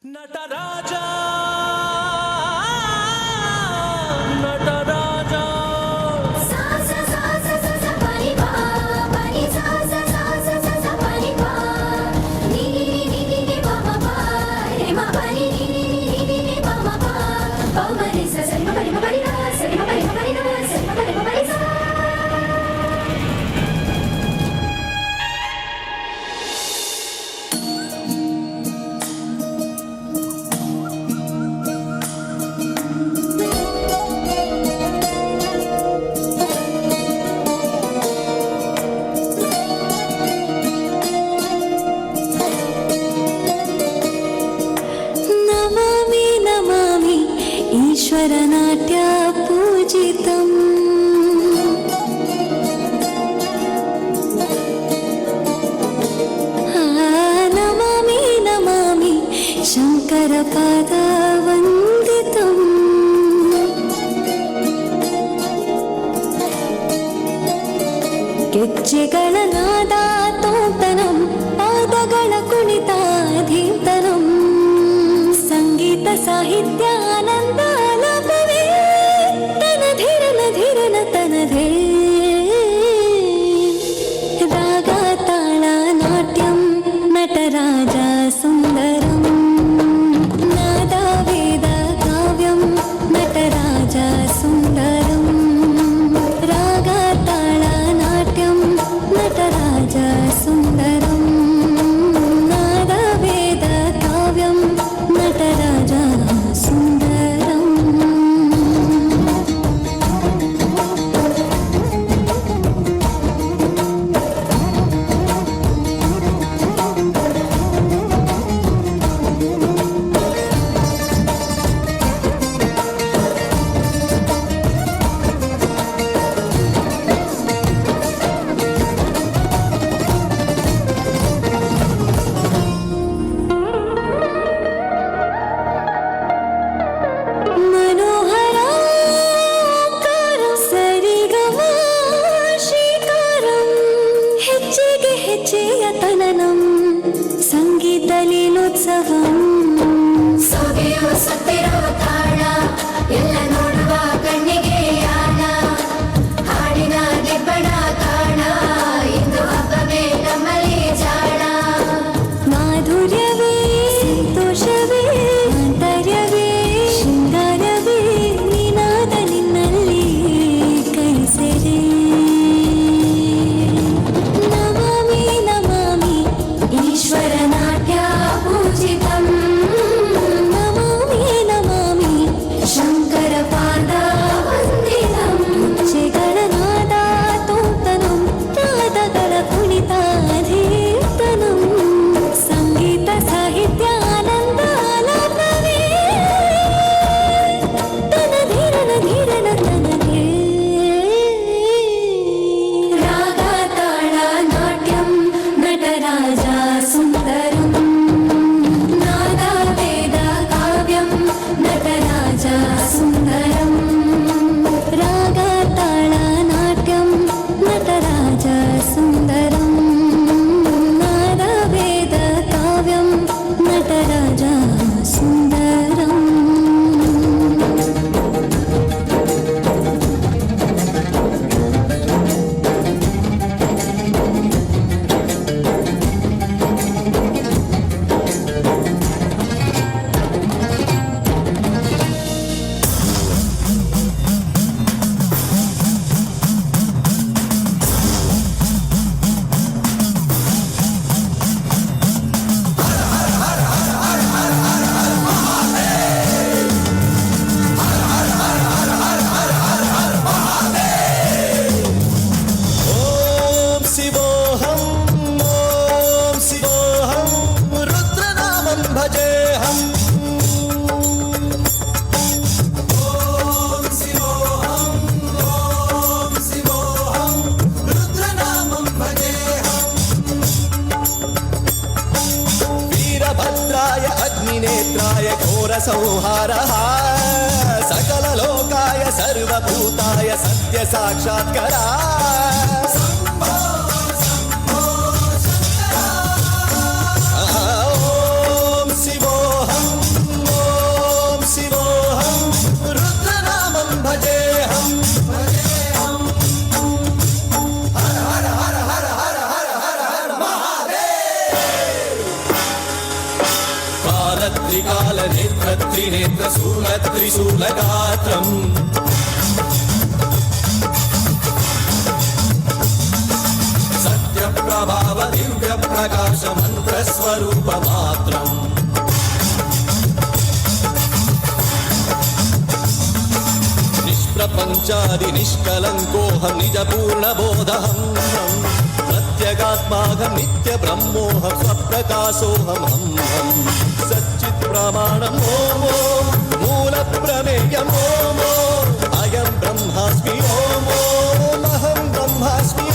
ನಟರಾಜ ನಟರಾಜ ईश्वरनाट्य पूजितम् नमामि नमामि शङ्करपादवन्दितम् ಗೆಜ್ಜೆಗಳ ನಾದ ತೋಂತನಂ ಪಾದಗಳ ಕುಣಿತಾಧೀಂತನಂ ಸಂಗೀತ ಸಾಹಿತ್ಯ ಆನಂದ ಲಾಭವೇ ತನಧಿರನ ಧಿರನ ತನಧೇ ರಾಗ ತಾಳ ನಾಟ್ಯಂ ನಟರಾಜ ಸುಂದರಂ ನಾದ ವೇದ ಕಾವ್ಯಂ ನಟರಾಜ ಸುಂದರಂ ರಾಗ ತಾಳ ನಾಟ್ಯಂ ನಟರಾಜ ಸುಂದರಂ ನಾದ ವೇದ ಕಾವ್ಯಂ ನಟರಾಜ ಸುಂದರಂ ಸಂಗೀತ ಲೀಲೋತ್ಸವಂ ಸೊಗೆಯೋ ಸತ್ತಿರೋ ತಾಳ ಎಲ್ಲ ನೋಡುವ ಕಣ್ಣಿಗೆ ಯಾನ ಹಾಡಿನ ದಿಬ್ಬಣ ಕಾಣ ಇಂದು ಹಬ್ಬವೇ ನಮ್ಮಲ್ಲಿ ಜಾಣ ಮಾಧುರ್ಯವೇ ಸಂತೋಷವೇ ಆಂತರ್ಯವೇ ಶೃಂಗಾರವೇ ನೀನಾದ ನಿನ್ನಲ್ಲಿ ಕೈಸೆರೆ ನಮಾಮಿ ನಮಾಮಿ ईश्वरनाट्य पूजितं नमामि नमामि शङ्करपादवन्दितं ಗೆಜ್ಜೆಗಳ ತೋಂತನಂ ಪಾದಗಳ ಕುಣಿತಾಧೀರ್ತನಂ ಸಂಗೀತ ಸಾಹಿತ್ಯ ಆನಂದ ಲಾಭವೇ ತನಧಿರನ ಧಿರನ ತನಧೇ ರಾಗ ತಾಳ ನಾಟ್ಯಂ ನಟರಾಜ ಸುಂದರಂ ನಾದ ವೇದ ಕಾವ್ಯಂ ನಟರಾಜ ಸುಂದರಂ ರಾಗ ತಾಳ ನಾಟ್ಯಂ ನಟರಾಜ ಸುಂದರಂ ನಾದ ವೇದ ಕಾವ್ಯಂ ನಟರಾಜ ಸುಂದರಂ ಓಂ ಶಿವೋಹಂ ರುದ್ರನಾಮಂ ಭಜೇಹಂ ಓಂ ಶಿವೋಹಂ ರುದ್ರನಾಮಂ ಭಜೇಹಂ ವೀರಭದ್ರಾಯ ಅಗ್ನಿನೇತ್ರಾಯ ಘೋರ ಸಂಹಾರಃ ಸಕಲ ಲೋಕಾಯ ಸರ್ವಭೂತಾಯ ಸತ್ಯ ಸಾಕ್ಷಾತ್ಕರ ಓಂ ಶಿವೋಹಂ त्रिशूलगात्रम् सत्यप्रभाव दिव्यप्रकाश मन्त्रस्वरूपमात्रम् निष्प्रपञ्चादि निष्कलङ्कोऽहं निजपूर्णबोधहं प्रत्यगात्माहं नित्यब्रह्मोऽहं स्वप्रकाशोऽहं सच्चित् प्रमाणम् ॐ मूलप्रमेयम् ॐ अयं ब्रह्मास्मि ॐ अहं ब्रह्मास्मि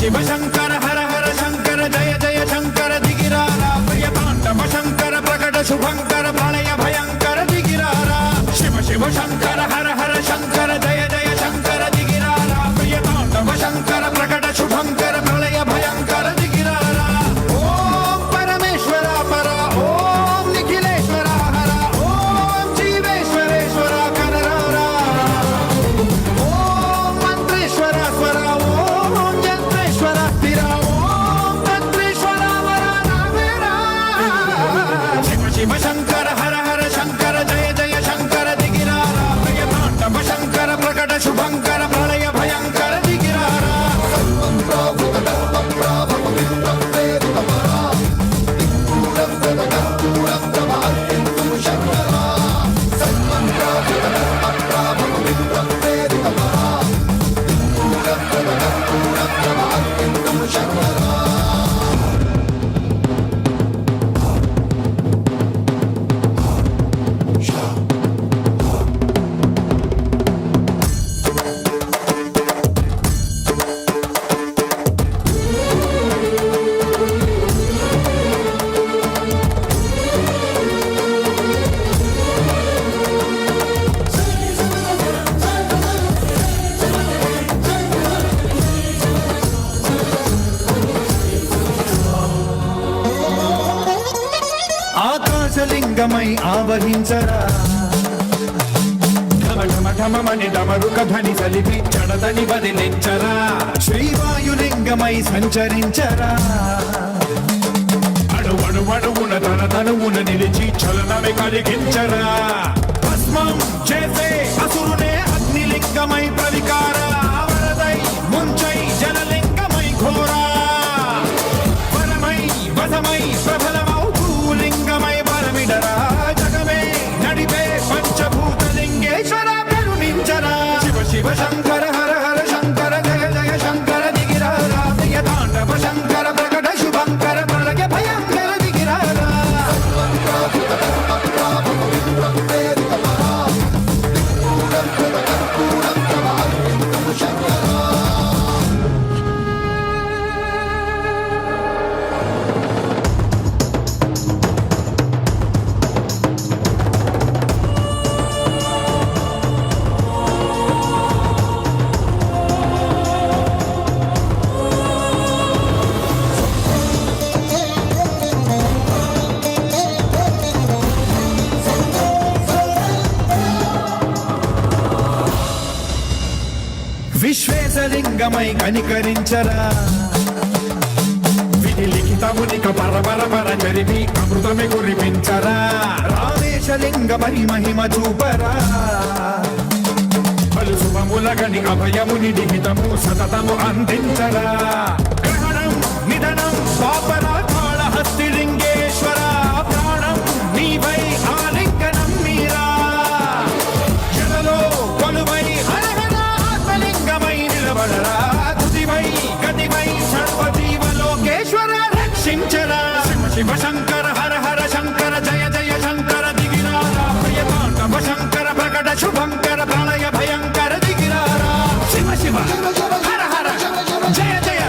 शिव शंकर हर हर शंकर जय जय शंकर दिगिरारा प्रियतांडव शंकर प्रकट शुभंकर प्रलय भयंकर दिगिरारा शिव शिव शंकर हर हर शंकर जय जय शंकर दिगिरारा प्रियतांडव शंकर प्रकट शुभंकर प्रलय भयंकर दिगिरारा ओम परमेश्वर पर ओम निखिलेश्वर हर ओम जीवेश्वरेश्वर कररारा ओम मंत्रेश्वर स्वर ओम यंत्रेश्वर स्थिर ओम तंत्रेश्वर वरदामेरा शिव शिव शंकर हर हर शंकर जय जय शंकर दिगिरारा प्रियतांडव शंकर प्रकट शुभंकर प्रलय भयंकर दिगिरारा ఆకాశలింగమై ఆవహించరా ఢమ ఢమ ఢమమని డమరుక ధ్వని సలిపి చడదని వదిలించరా శ్రీవాయులింగమై సంచరించరా అణువణువున తన తనువున నిలిచి చలనమే కలిగించరా భస్మం చేసే అసురునే అగ్నిలింగమై ప్రవికార వరదై ముంచై జలలింగమై ఘోరా వరమై వసమై ప్రబలమౌ లింగమై పరమిడరా జగమే నడిపే పంచభూతలింగేశ్వర కరుణించరా శివ శివ శంకర హర హర శంకర జయ జయ శంకర దిగిరారా ప్రియతాండవ శంకర ప్రకట శుభంకర ప్రళయ భయంకర దిగిరారా విశ్వేశలింగమై కనికరించరా విధి లిఖితమునిక పరపర పర జరిపి అమృతమే కురిపించరా రామేశలింగమై మహిమ చూపరా పలు శుభములగని అభయముని లిఖితము సతతము అందించరా గ్రహణం నిధనం పాపరా కాళహస్తి లింగేశ్వర ప్రాణ शिव शंकर हर हर शंकर जय जय शंकर दिगिरारा प्रिय तांडव शंकर प्रकट शुभंकर प्रलय भयंकर दिगिरारा शिव शिव हर हर जय जय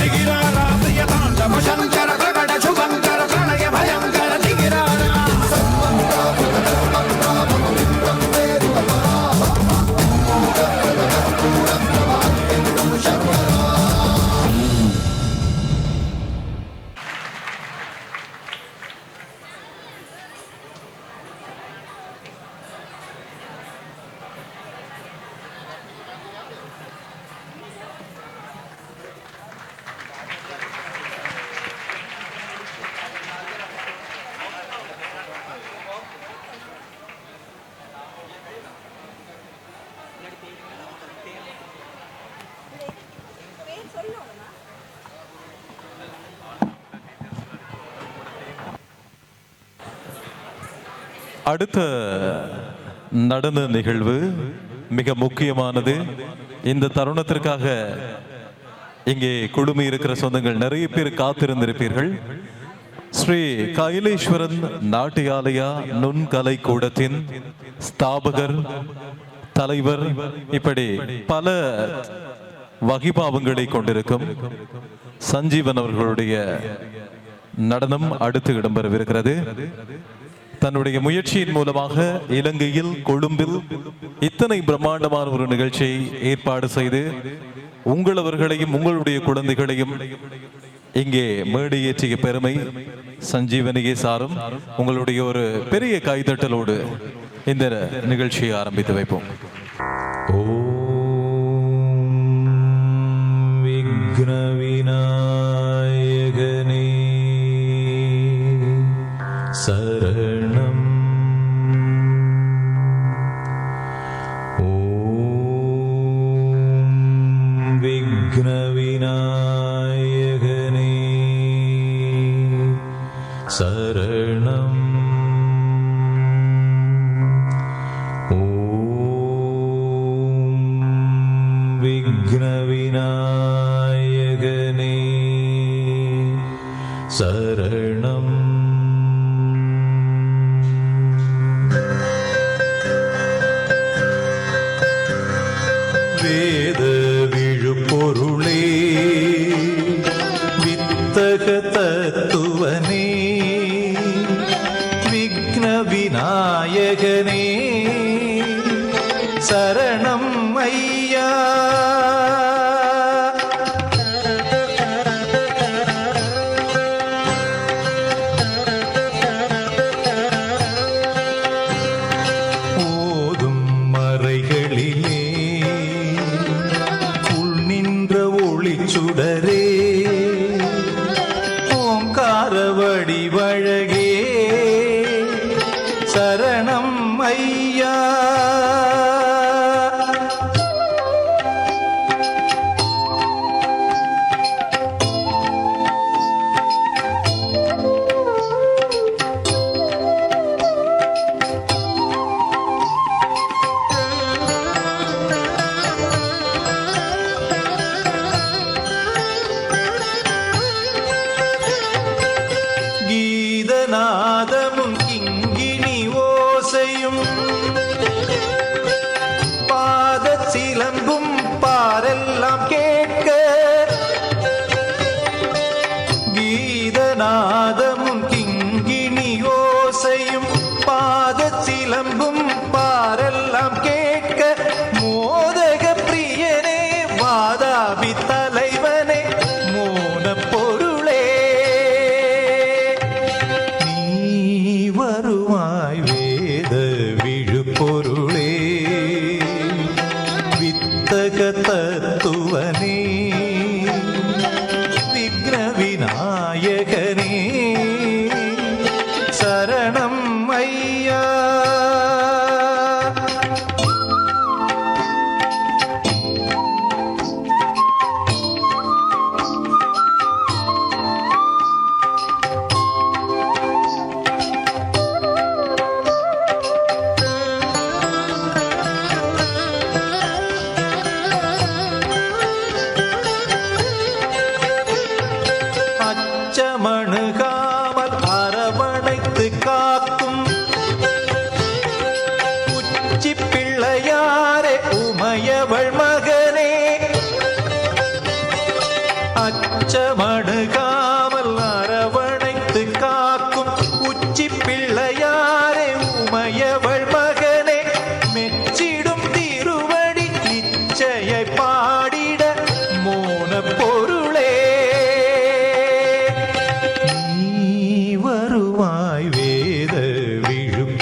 दिगिरारा प्रिय तांडव शंकर प्रकट शुभंकर प्रलय भयंकर दिगिरारा அடுத்த நடன நிகழ்வு மிக முக்கியமானது. இந்த தருணத்திற்காக இங்கே குழுமி இருக்கிற சொந்தங்கள் நிறைய பேர் காத்திருந்திருப்பீர்கள். ஸ்ரீ கைலேஸ்வரன் நாட்டியாலயா நுண்கலை கூடத்தின் ஸ்தாபகர், தலைவர், இப்படி பல வகிபாவங்களை கொண்டிருக்கும் சஞ்சீவன் அவர்களுடைய நடனம் அடுத்து இடம்பெறவிருக்கிறது. தன்னுடைய முயற்சியின் மூலமாக இலங்கையில் கொழும்பில் இத்தனை பிரம்மாண்டமான ஒரு நிகழ்ச்சியை ஏற்பாடு செய்து உங்களவர்களையும் உங்களுடைய குழந்தைகளையும் இங்கே மேடையேற்றிய பெருமை சஞ்சீவனியே சாரும். உங்களுடைய ஒரு பெரிய கைதட்டலோடு இந்த நிகழ்ச்சியை ஆரம்பித்து வைப்போம். விக்ன விநாயகனே சரணம். ஓம் விக்ன விநாயகனே சரணம். ஓம் விக்ன விநாயகனே சரணம். வேத விழுப்பொருளே வித்தக தத்துவனே விக்ன விநாயகனே சரணம் ஐயா. ஓதும் மறைகளிலே சுடரே ஓங்கார வடிவழகே சரணம் ஐயா. கீதநாதமும் கிங்கிணி ஓசையும் பாத சிலம்பும் பாரெல்லாம் கேட்க. கீதநாதமும் கிங்கிணி ஓசையும் பாத சிலம்பும் பாரெல்லாம் கேட்க. மோதக பிரியனே வாதாபி தலைவனே மோன பொருளே வருவாய். வேத விழுப்பொருளே வித்தக தத்துவனே விக்ன விநாயகனே சரணம் ஐயா.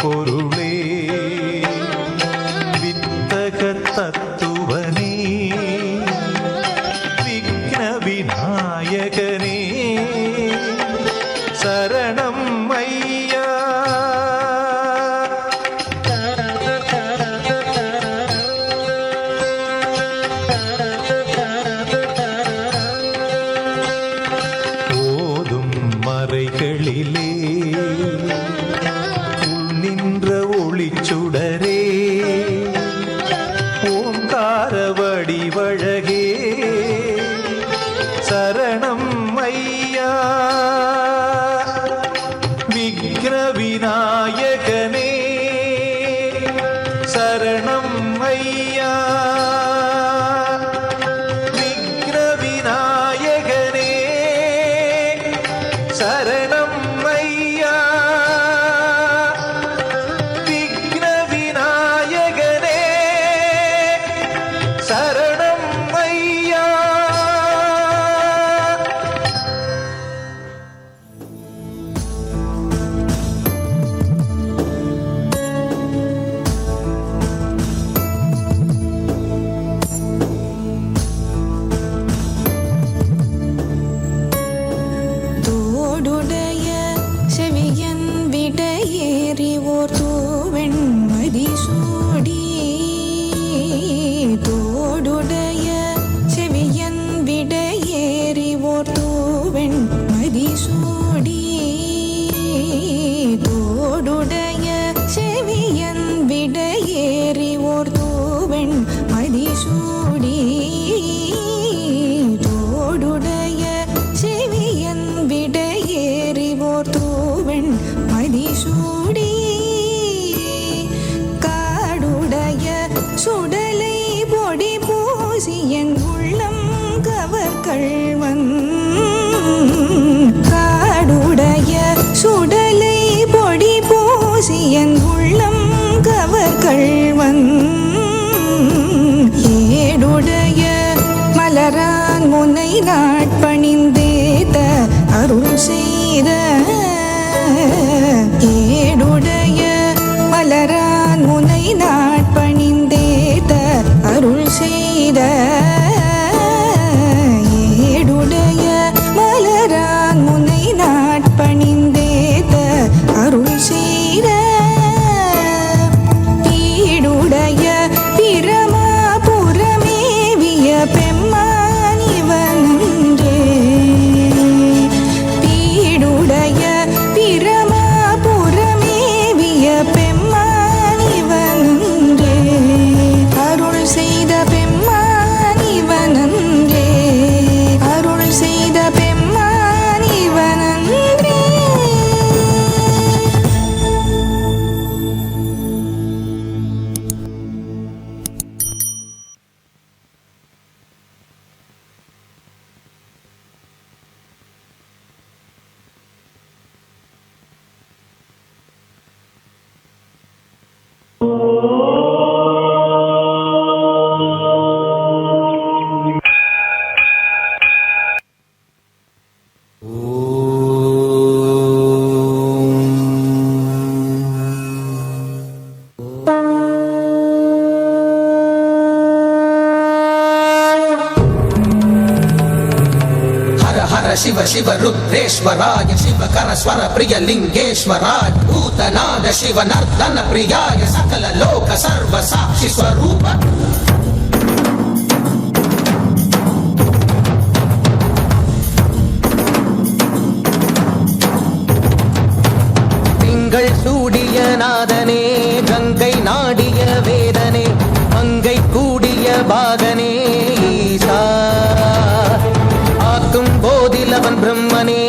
விழுப்பொருளே வித்தக தத்துவனே விக்ன விநாயகனே சரணம் ஐயா. ஓதும் மறைகளிலே உள் நின்ற ஒளிச்சுடரே ஓங்கார வடிவழகே சரணம் ஐயா. விக்ன விநாயகனே சரணம் ஐயா. விக்ன விநாயகனே சரணம் ஐயா. விக்ன விநாயகனே சரணம் ஐயா. தோடுடைய செவியன் விடையேறி ஓர் தூவெண் மதிசூடி தோடுடைய செவியன் விடையேறி ஓர் தூவெண் மதிசூடி தோடுடைய செவியன் விடையேறி ஓர் தூவெண் மதிசூடி தோடுடைய செவியன் விடையேறி ஓர் தூவெண் மதிசூடி காடுடைய சுடலை பொடி பூசியன் உள்ளம் கவர்கள்வன் காடுடைய சுடலை பொடி பூசியன் உள்ளம் கவர்கள்வன் ஏடுடைய மலரான் முனை நாட்பணிந்தேத்த அருள் செய்த ஏடுடைய மலரான் முனை நாட்பணிந்தேத்த அருள் செய்த ஏடுடைய மலரான் முனை நாட்பணிந்தேத்த அருள் செய்த பீடுடைய பிரமாபுரமேவிய பெம்மானிவனன்றே பீடுடைய பிரமாபுரமேவிய பெம்மானிவனன்றே அருள் செய்த பெம்மானிவனன்றே அருள் செய்த பெம்மானிவனன்றே. हर हर शिव शिव रुद्रेश्वराय शिवकर स्वर प्रिय लिंगेश्वराय भूतनाद शिव नर्तन प्रियाय सकल लोक सर्व साक्षि स्वरूप திங்கள் சூடிய நாதனே கங்கை நாடிய வேதனே மங்கை கூடிய பாகனே ஈசா ஆக்கும் போதிலவன் பிரம்மனே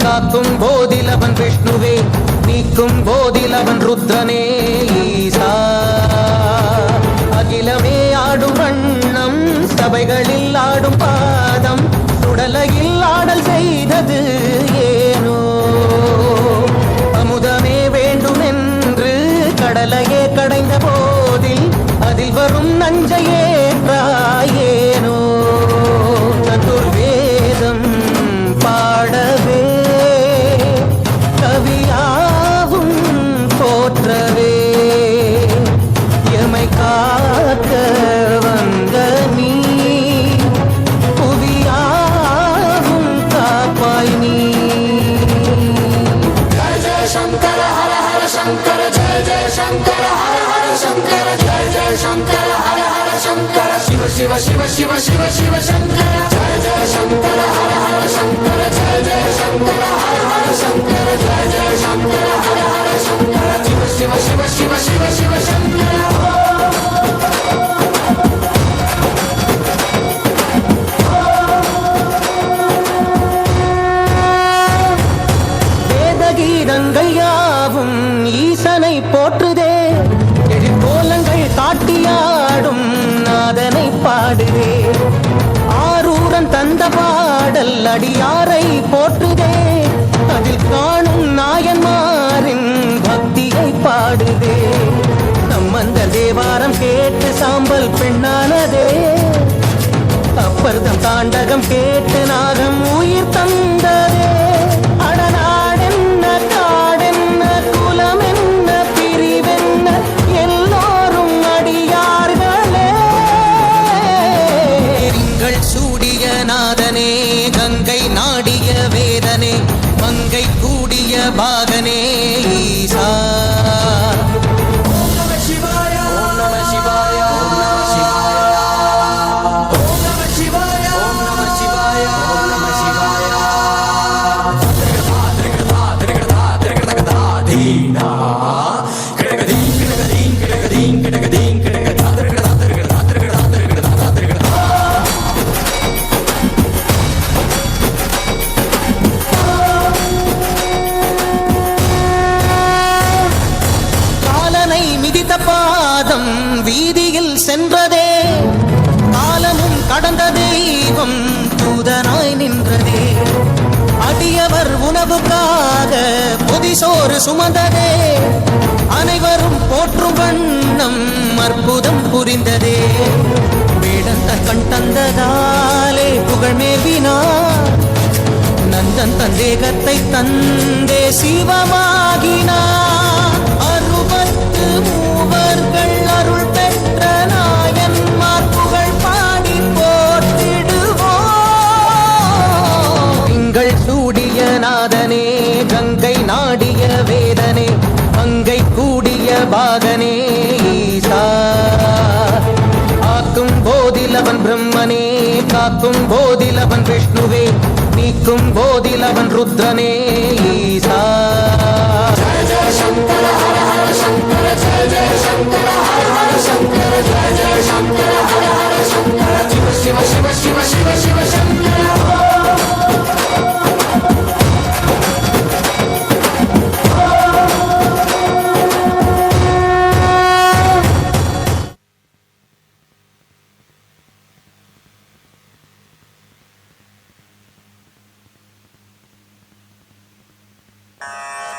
காக்கும் போதிலவன் விஷ்ணுவே நீக்கும் போதிலவன் ருத்ரனே ஈசா அகிலமே ஆடும் வண்ணம் சபைகளில் ஆடும் பாதம் சுடலையில் ஆடல் செய்தது ஏனோ அமுதமே வேண்டுமென்று கடலையே கடைந்த போதில் அதில் வரும் நஞ்சையே ஏனோ சதுர்வேதம் பாடவே கவியாவும் போற்றவே शङ्कर जय जय शङ्कर हर हर शङ्कर जय जय शङ्कर हर हर शङ्कर शिव शिव शिव शिव शिव शिव शङ्कर जय जय शङ्कर हर हर शङ्कर जय जय शङ्कर हर हर शङ्कर जय जय शङ्कर हर हर शङ्कर शिव शिव शिव शिव शिव शिव शङ्कर வேதகீதங்கள் யாவும் ஈசனை போற்றுதே எழிற்கோலங்கள் காட்டியாடும் நாதனை பாடுதே ஆரூரன் தந்த பாடல் அடியாரை போற்றுதே அதில் காணும் நாயன்மாரின் பக்தியை பாடுதே நம்மந்த தேவாரம் கேட்டு சாம்பல் பெண்ணானதே அப்பர்தம் தாண்டகம் கேட்டு நாகம் உயிர் தந்ததே அடநாடென்ன காடென்ன குலமென்ன பிரிவென்ன எல்லோரும் அடியார்களே திங்கள் சூடிய நாதனே கங்கை நாடிய வேதனே மங்கை கூடிய பாகனே ஈசா காலனை மிதித்த பாதம் வீதியில் சென்றதே காலமும் கடந்த தெய்வம் தூதனாய் நின்றதே அடியவர் உணவுக்காக பொதிசோறு சுமந்ததே அனைவரும் போற்றும் வண்ணம் அற்புதம் புரிந்ததே வேடந்த கண் தந்ததாலே புகழ் மேவினார் நந்தன் தந்தேகத்தை தந்தே சிவமாகினார் அறுபத்து மூவர்கள் அருள் பெற்ற நாயன்மார் புகழ் பாடி போற்றிடுவோம் திங்கள் சூடிய நாதனே கங்கை நாடிய வேதனே மங்கை கூடிய பாகனே ஈசா ஆக்கும் போதிலவன் பிரம்மனே காக்கும் போதிலவன் விஷ்ணுவே நீக்கும் போதிலவன் ருத்ரனே ஈசா ஜய ஜய சங்கர ஹர ஹர சங்கர ஜய ஜய சங்கர ஹர ஹர சங்கர ஜய ஜய சங்கர ஹர ஹர சங்கர சிவ சிவ சிவ சிவ சிவ சிவ சங்கர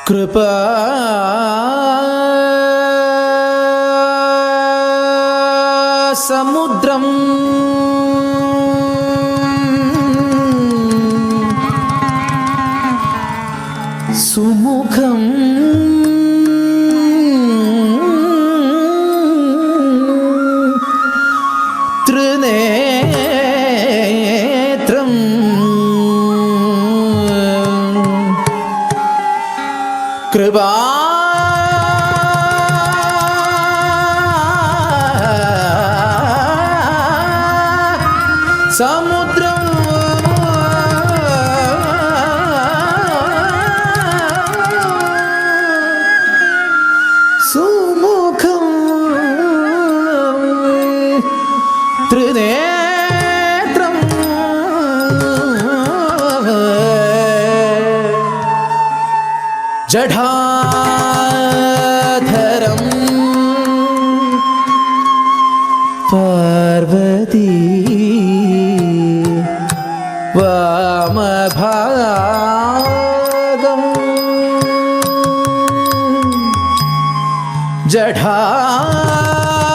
कृपा समुद्रम सुमुखम त्रिनेत्रम कृपा समुद्रम सुमुखम त्रिनेत्रम जठाधरम पार्वती वामभागम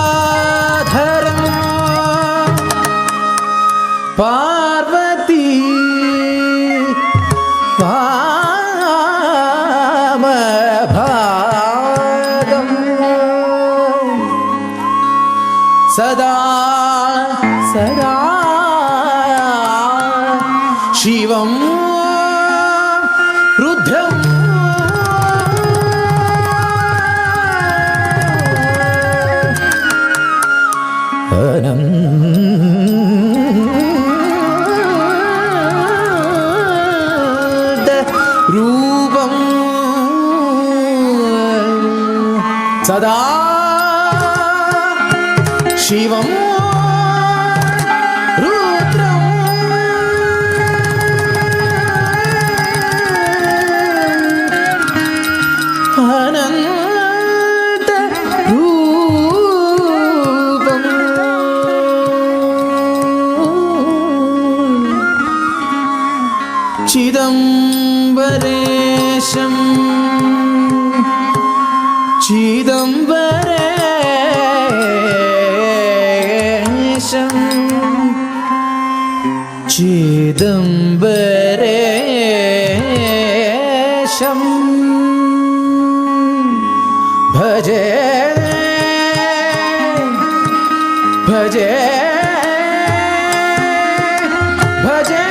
जठाधरम पार्वती वामभागम सदा सदा शिवं रुद्रं सदा शिवं रुद्रम् अनन्त रूपम् चिदम्बरेशम् चिदम्बरेशं भजे भजे भजे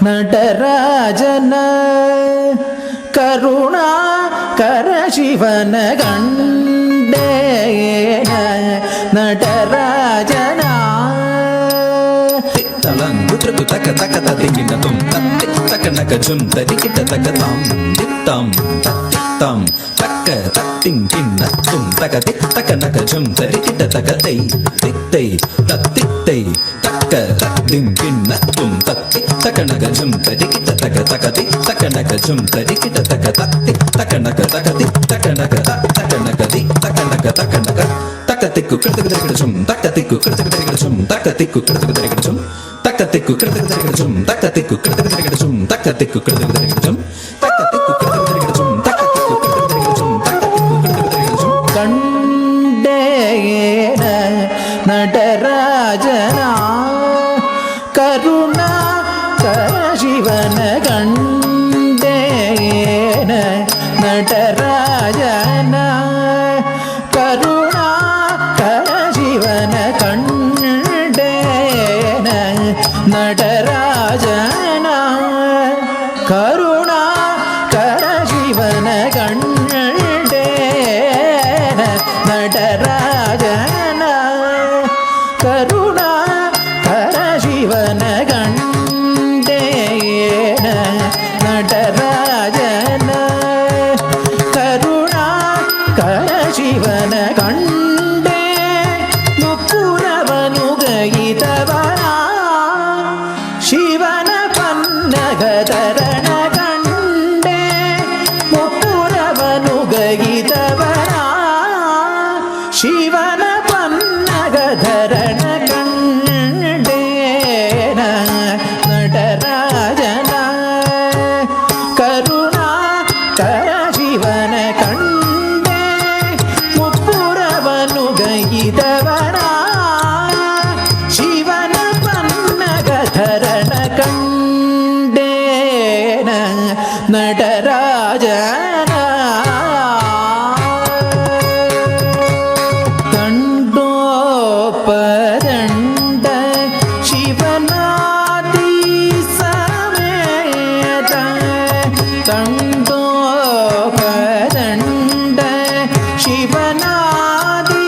നടരാജന കരുണാകര ശിവന കണ്ടേന നടരാജന തലങ്കുത്രകു തക തക തതികിനതും തത്തി തക നകജും തരികിട തകതാം ദിത്താം തത്തിത്താം തക തത്തിം കിന്നത്തും തക തിത്തക നകജും തരികിട തകതൈ തിത്തൈ തത്തിത്തൈ തക തത്തിം കിന്നത്തും തത്തി തക നകജും തരികിട തക തകതി തക നകജും തരികിട തക തത്തി തക നക തകതി തക നക തക നകതി തക നക തക നക തകതി திக்கு கிடத்துக்கு தரிகிடச்சும் தக்க திக்கு கிடத்துக்கு தரிகிடச்சும் தக்க திக்கு கிடத்துக்கு தரிகிடச்சும் தக்க திக்கு கிடத்துக்கு தரிகிடச்சும் தக்க திக்கு கிடத்துக்கு தரிகிடச்சும் தக்க திக்கு கிடத்துக்கு தரிகிடச்சும் தக்க திக்கு கிடத்துக்கு தரிகிடச்சும் தக்க திக்கு கிடத்துக்கு தரிகிடச்சும் தக்க திக்கு கிடத்துக்கு தரிகிடச்சும் கண்டேன நடராஜனா கருணா கரசிவன கண்டேன நடராஜன கருணா கரசிவன கண்டேன நடராஜன கருணா கரசிவன கண்டேன நடராஜன கருணா கரசிவன கண்டேன நடராஜன கருணா கரசிவன கண்டே முப்புரவனுகையிதவனா ಶಿವನ ಪನ್ನಗದರಣ ಕಂಡೆ ಮುಪ್ಪುರವನು ಗೈದವನ ಶಿವನ ಪನ್ನಗದರಣ ಕಂಡೇನ நடராஜன கருணா கர ಶಿವನ ಕಂಡೆ ಮುಪ್ಪುರವನು ಗೈದವನ ಶಿವನ ಪನ್ನಗಧರಣ ಕಂಡೇನ நடராஜன ಕಂಡೋಪದಂಡ ಶಿವನಾದಿ ಸಮೇತ ಕಂಡೋಪದಂಡ ಶಿವನಾದಿ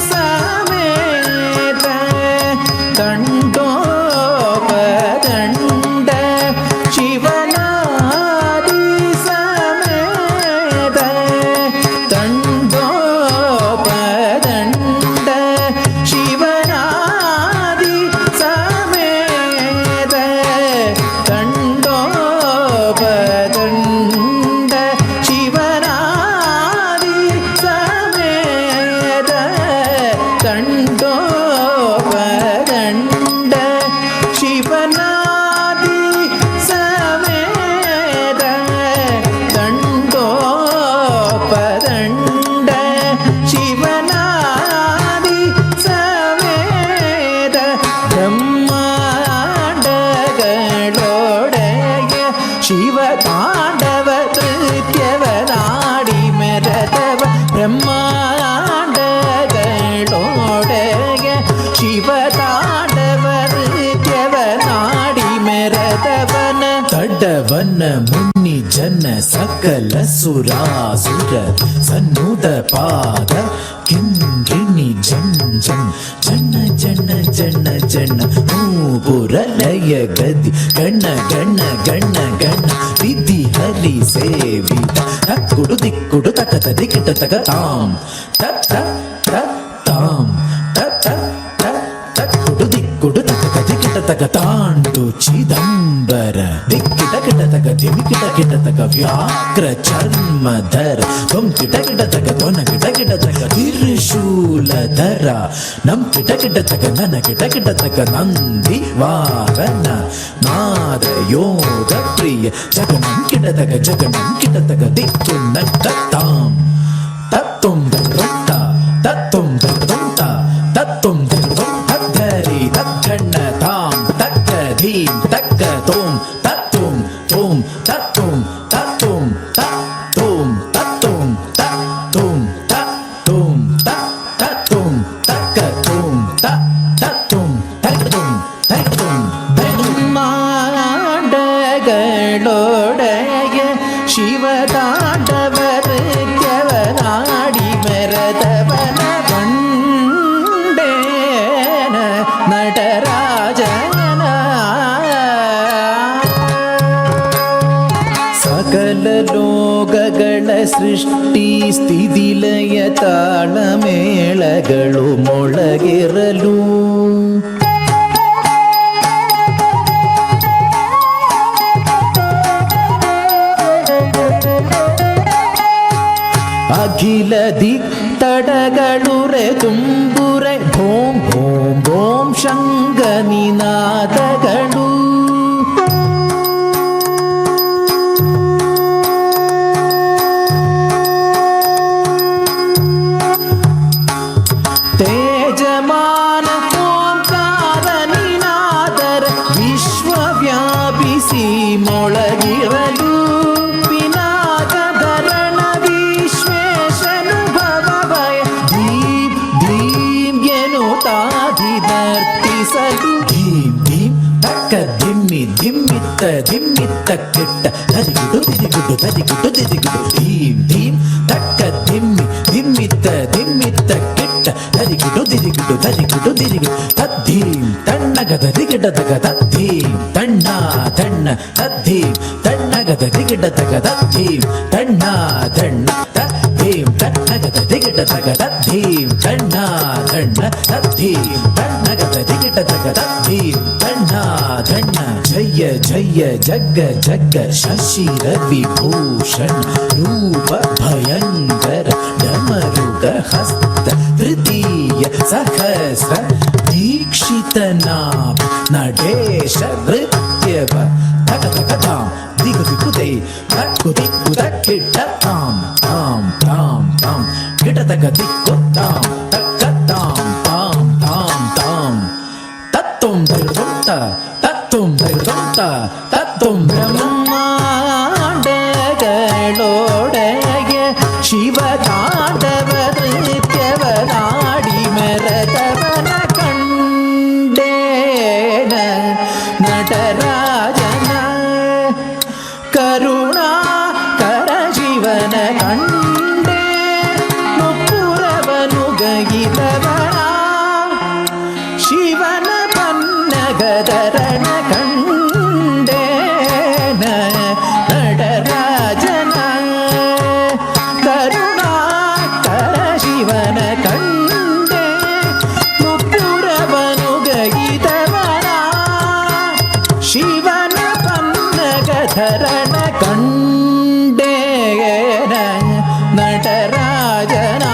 ಸಮೇತ ಕಂಡೋಪದಂಡ ಶಿವನಾದಿ ಸಮೇತ ಕಂಡೋಪದಂಡ ಶಿವನಾದಿ ಸಮೇತ ಕಂಡೋಪದಂಡ ಶಿವನಾದಿ ಸಮೇತ ಕಂಡೋಪದಂಡ ಶಿವನಾದಿ ಸಮೇತ ಕಂಡೋಪದಂಡ ಶಿವನಾದಿ ಸಮೇತ ಬ್ರಹ್ಮಾಂಡಗಳೊಡೆಯ ಶಿವ ತಾಂಡವ ನೃತ್ಯವನಾಡಿ ಮೆರೆದವ ಬ್ರಹ್ಮಾಂಡಗಳೊಡೆಯ ಶಿವ ತಾಂಡವ ನೃತ್ಯವನಾಡಿ ಮೆರೆದವನ ತಡ್ಡವನ ಮುನಿ ಜನ ಸಕಲ ಸುರಾಸುರ ಸನ್ನುದ ಪಾದ ಕಿಂಗಿಣಿ ಜನ್ ಜನ್ ಜನ ಜನ ಜನ ಜನ ನೂಪುರ ಲಯ ಗದಿ ಗಣ ಗಣ ಗಣ ಗಣ ವಿಧಿ ಹರಿ ಸೇವಿತ ತಕ್ಕುಡು ದಿಕ್ಕುಡು ತಕ ದಿಕ್ಕಿಟ ತಕ ತಾಂ ತಕ್ ತಕ್ ತಕ್ ತಾಂ ತಕ್ ತಕ್ ತಕ್ ತಕ್ಕುಡು ದಿಕ್ಕುಡು ತಕ ದಿಕ್ಕಿಟ ತಕ ತಾಂಡು ಚಿದಂಬರ ದಿಕ್ಕಿಟ ಕಿಟ ತಕ ದಿಮಿಕಿಟ ಕಿಟ ತಕ ವ್ಯಾಘ್ರ ಚರ್ಮಧರ ತೊಂ ಕಿಟ ಕಿಟ ತಕ ತೊನ ಕಿಟ ಕಿಟ ತಕ ತ್ರಿಶೂಲಧರ ನಂ ಕಿಟ ಕಿಟ ತಕ ನನ ಕಿಟ ಕಿಟ ತಕ ನಂದಿ ವಾರನ ನಾದ ಯೋಗ ಪ್ರಿಯ ಜಗನಂ ಕಿಟ ತಕ ದಿಕ್ಕು ನಟ್ಟ ತಾಂ ತತ್ತುಂ ದತ್ತ ತತ್ತುಂ ದತ್ತ ತತ್ತುಂ ದತ್ತ ತದ್ಧರಿ ತಕ್ಕಣ್ಣ ತಾಂ ತಕ್ಕ ಧೀಂ ತಕ್ಕ ತೋಂ ತತ್ತುಂ ತೋಂ ತತ್ತುಂ ತತ್ತುಂ ತತ್ತುಂ ತತ್ತುಂ ತತ್ತುಂ ತತ್ತುಂ ತತ್ತುಂ ತಕ್ಕ ತೋಂ ತತ್ತುಂ ತತ್ತುಂ ತತ್ತುಂ ಬ್ರಹ್ಮಾಂಡಗಳೊಡೆಯ ಶಿವ ತಾಂಡವನಾಡಿ ಮೆರೆದವನ ಕಂಡೇನ நடராஜன ಸಕಲ ಲೋಕಗಳ ಸೃಷ್ಟಿ ಸ್ಥಿತಿಲಯ ತಾಳಮೇಳಗಳು ಮೊಳಗಿರಲು ಅಖಿಲ ದಿಕ್ತಡಗಳು ತುಂಬುರೆ ಭೋಂ ಭೋಂ ಭೋಂ ಶಂಗ ನಿನಾದಗಳು ತೇಜಮಾನ ಓಂಕಾರ ನಿನಾದರ ವಿಶ್ವವ್ಯಾಪಿಸಿ ಮೊಳಗಿರಲು ಪಿನಾಕಧರಣ ವಿಶ್ವೇಶನುಭವಭಯ ಧೀಂ ಧೀಂ ಎನ್ನುತ್ತಾದಿನರ್ತಿಸಲು ಧೀಂ ಧೀಂ ತಕ್ಕ ಧಿಮ್ಮಿ ಧಿಮ್ಮಿತ್ತ ಧಿಮ್ಮಿತ್ತ ಕೆಟ್ಟ ತದಿಗುಡು ತಿದಿಗುಡು ತದಿಗುಡು ತಿದಿಗುಡು ಧೀಂ ಧೀಂ ತಕ್ಕ ಧಿಮ್ಮಿ ಧಿಮ್ಮಿತ್ತ ಧಿಮ್ಮಿತ್ತ ಕೆಟ್ಟ ತದಿಗುಡು ತಿದಿಗುಡು ತದಿಗುಡು ತಿದಿಗುಡು ತದ್ಧೀಂ ತಣ್ಣಗದ ದಿಗಿಡದಗ ತದ್ಧೀಂ ತಣ್ಣ ತಣ್ಣ ತದ್ಧೀಂ ತಣ್ಣಗದ ದಿಗಿಡದಗ ತದ್ಧೀಂ ತಣ್ಣ ತಣ್ಣ ತದ್ಧೀಂ ತಣ್ಣಗದ ದಿಗಿಡದಗ ತದ್ಧೀಂ ತಣ್ಣ ತಣ್ಣ ತದ್ಧೀಂ ತಣ್ಣಗದ ದಿಗಿಡದಗ ತದ್ಧೀಂ ತಣ್ಣ ತಣ್ಣ ಜಯ ಜಯ ಜಗ್ಗ ಜಗ್ಗ ಶಶಿ ರವಿ ಭೂಷಣ್ ರೂಪ ಭಯಂಕರ ಡಮರುಗ ಹಸ್ತ ತೃತೀಯ ಸಹಸ್ರ ದೀಕ್ಷಿತ ನಾಭ ನಡೆಶ ನೃತ್ಯವ ತಕ ತಕ ತಾಂ ದಿಗು ದಿಗುದೆ ತಕ್ಕು ದಿಕ್ಕು ತಕ್ಕಿಟ್ಟ ತಾಂ ತಾಂ ತಾಂ ತಾಂ ಗಿಡ ತಕ ದಿಕ್ಕು ತಾಂ ತಕ್ಕ ತಾಂ ತಾಂ ತಾಂ ತಾಂ ತತ್ತುಂ ಧೈರ್ಯಂತ ತತ್ತುಂ ಧೈರ್ಯಂತ ತತ್ತುಂ ಬ್ರಹ್ಮಾಂಡಗಳೊಡೆಗೆ ಶಿವ ತಾಂಡವ ನೃತ್ಯವನಾಡಿ ಮೆರೆದವನ ಕಂಡೇನ ನಟರಾಜನ ಕರುಣಾಕರ ಶಿವನ ಕಂಡೇ ಮುಪ್ಪುರವನು ಗೈದವನ ಶಿವನ ಪನ್ನಗದರಣ ಕಂಡೇನ ನಟರಾಜನ ಕರುಣಾಕರ ಶಿವನ ಕಂಡೆ ಮುಪ್ಪುರವನು ಗೈದವನ ಶಿವನ ಪನ್ನಗಧರಣ ಕಂಡೇನ ನಟರಾಜನ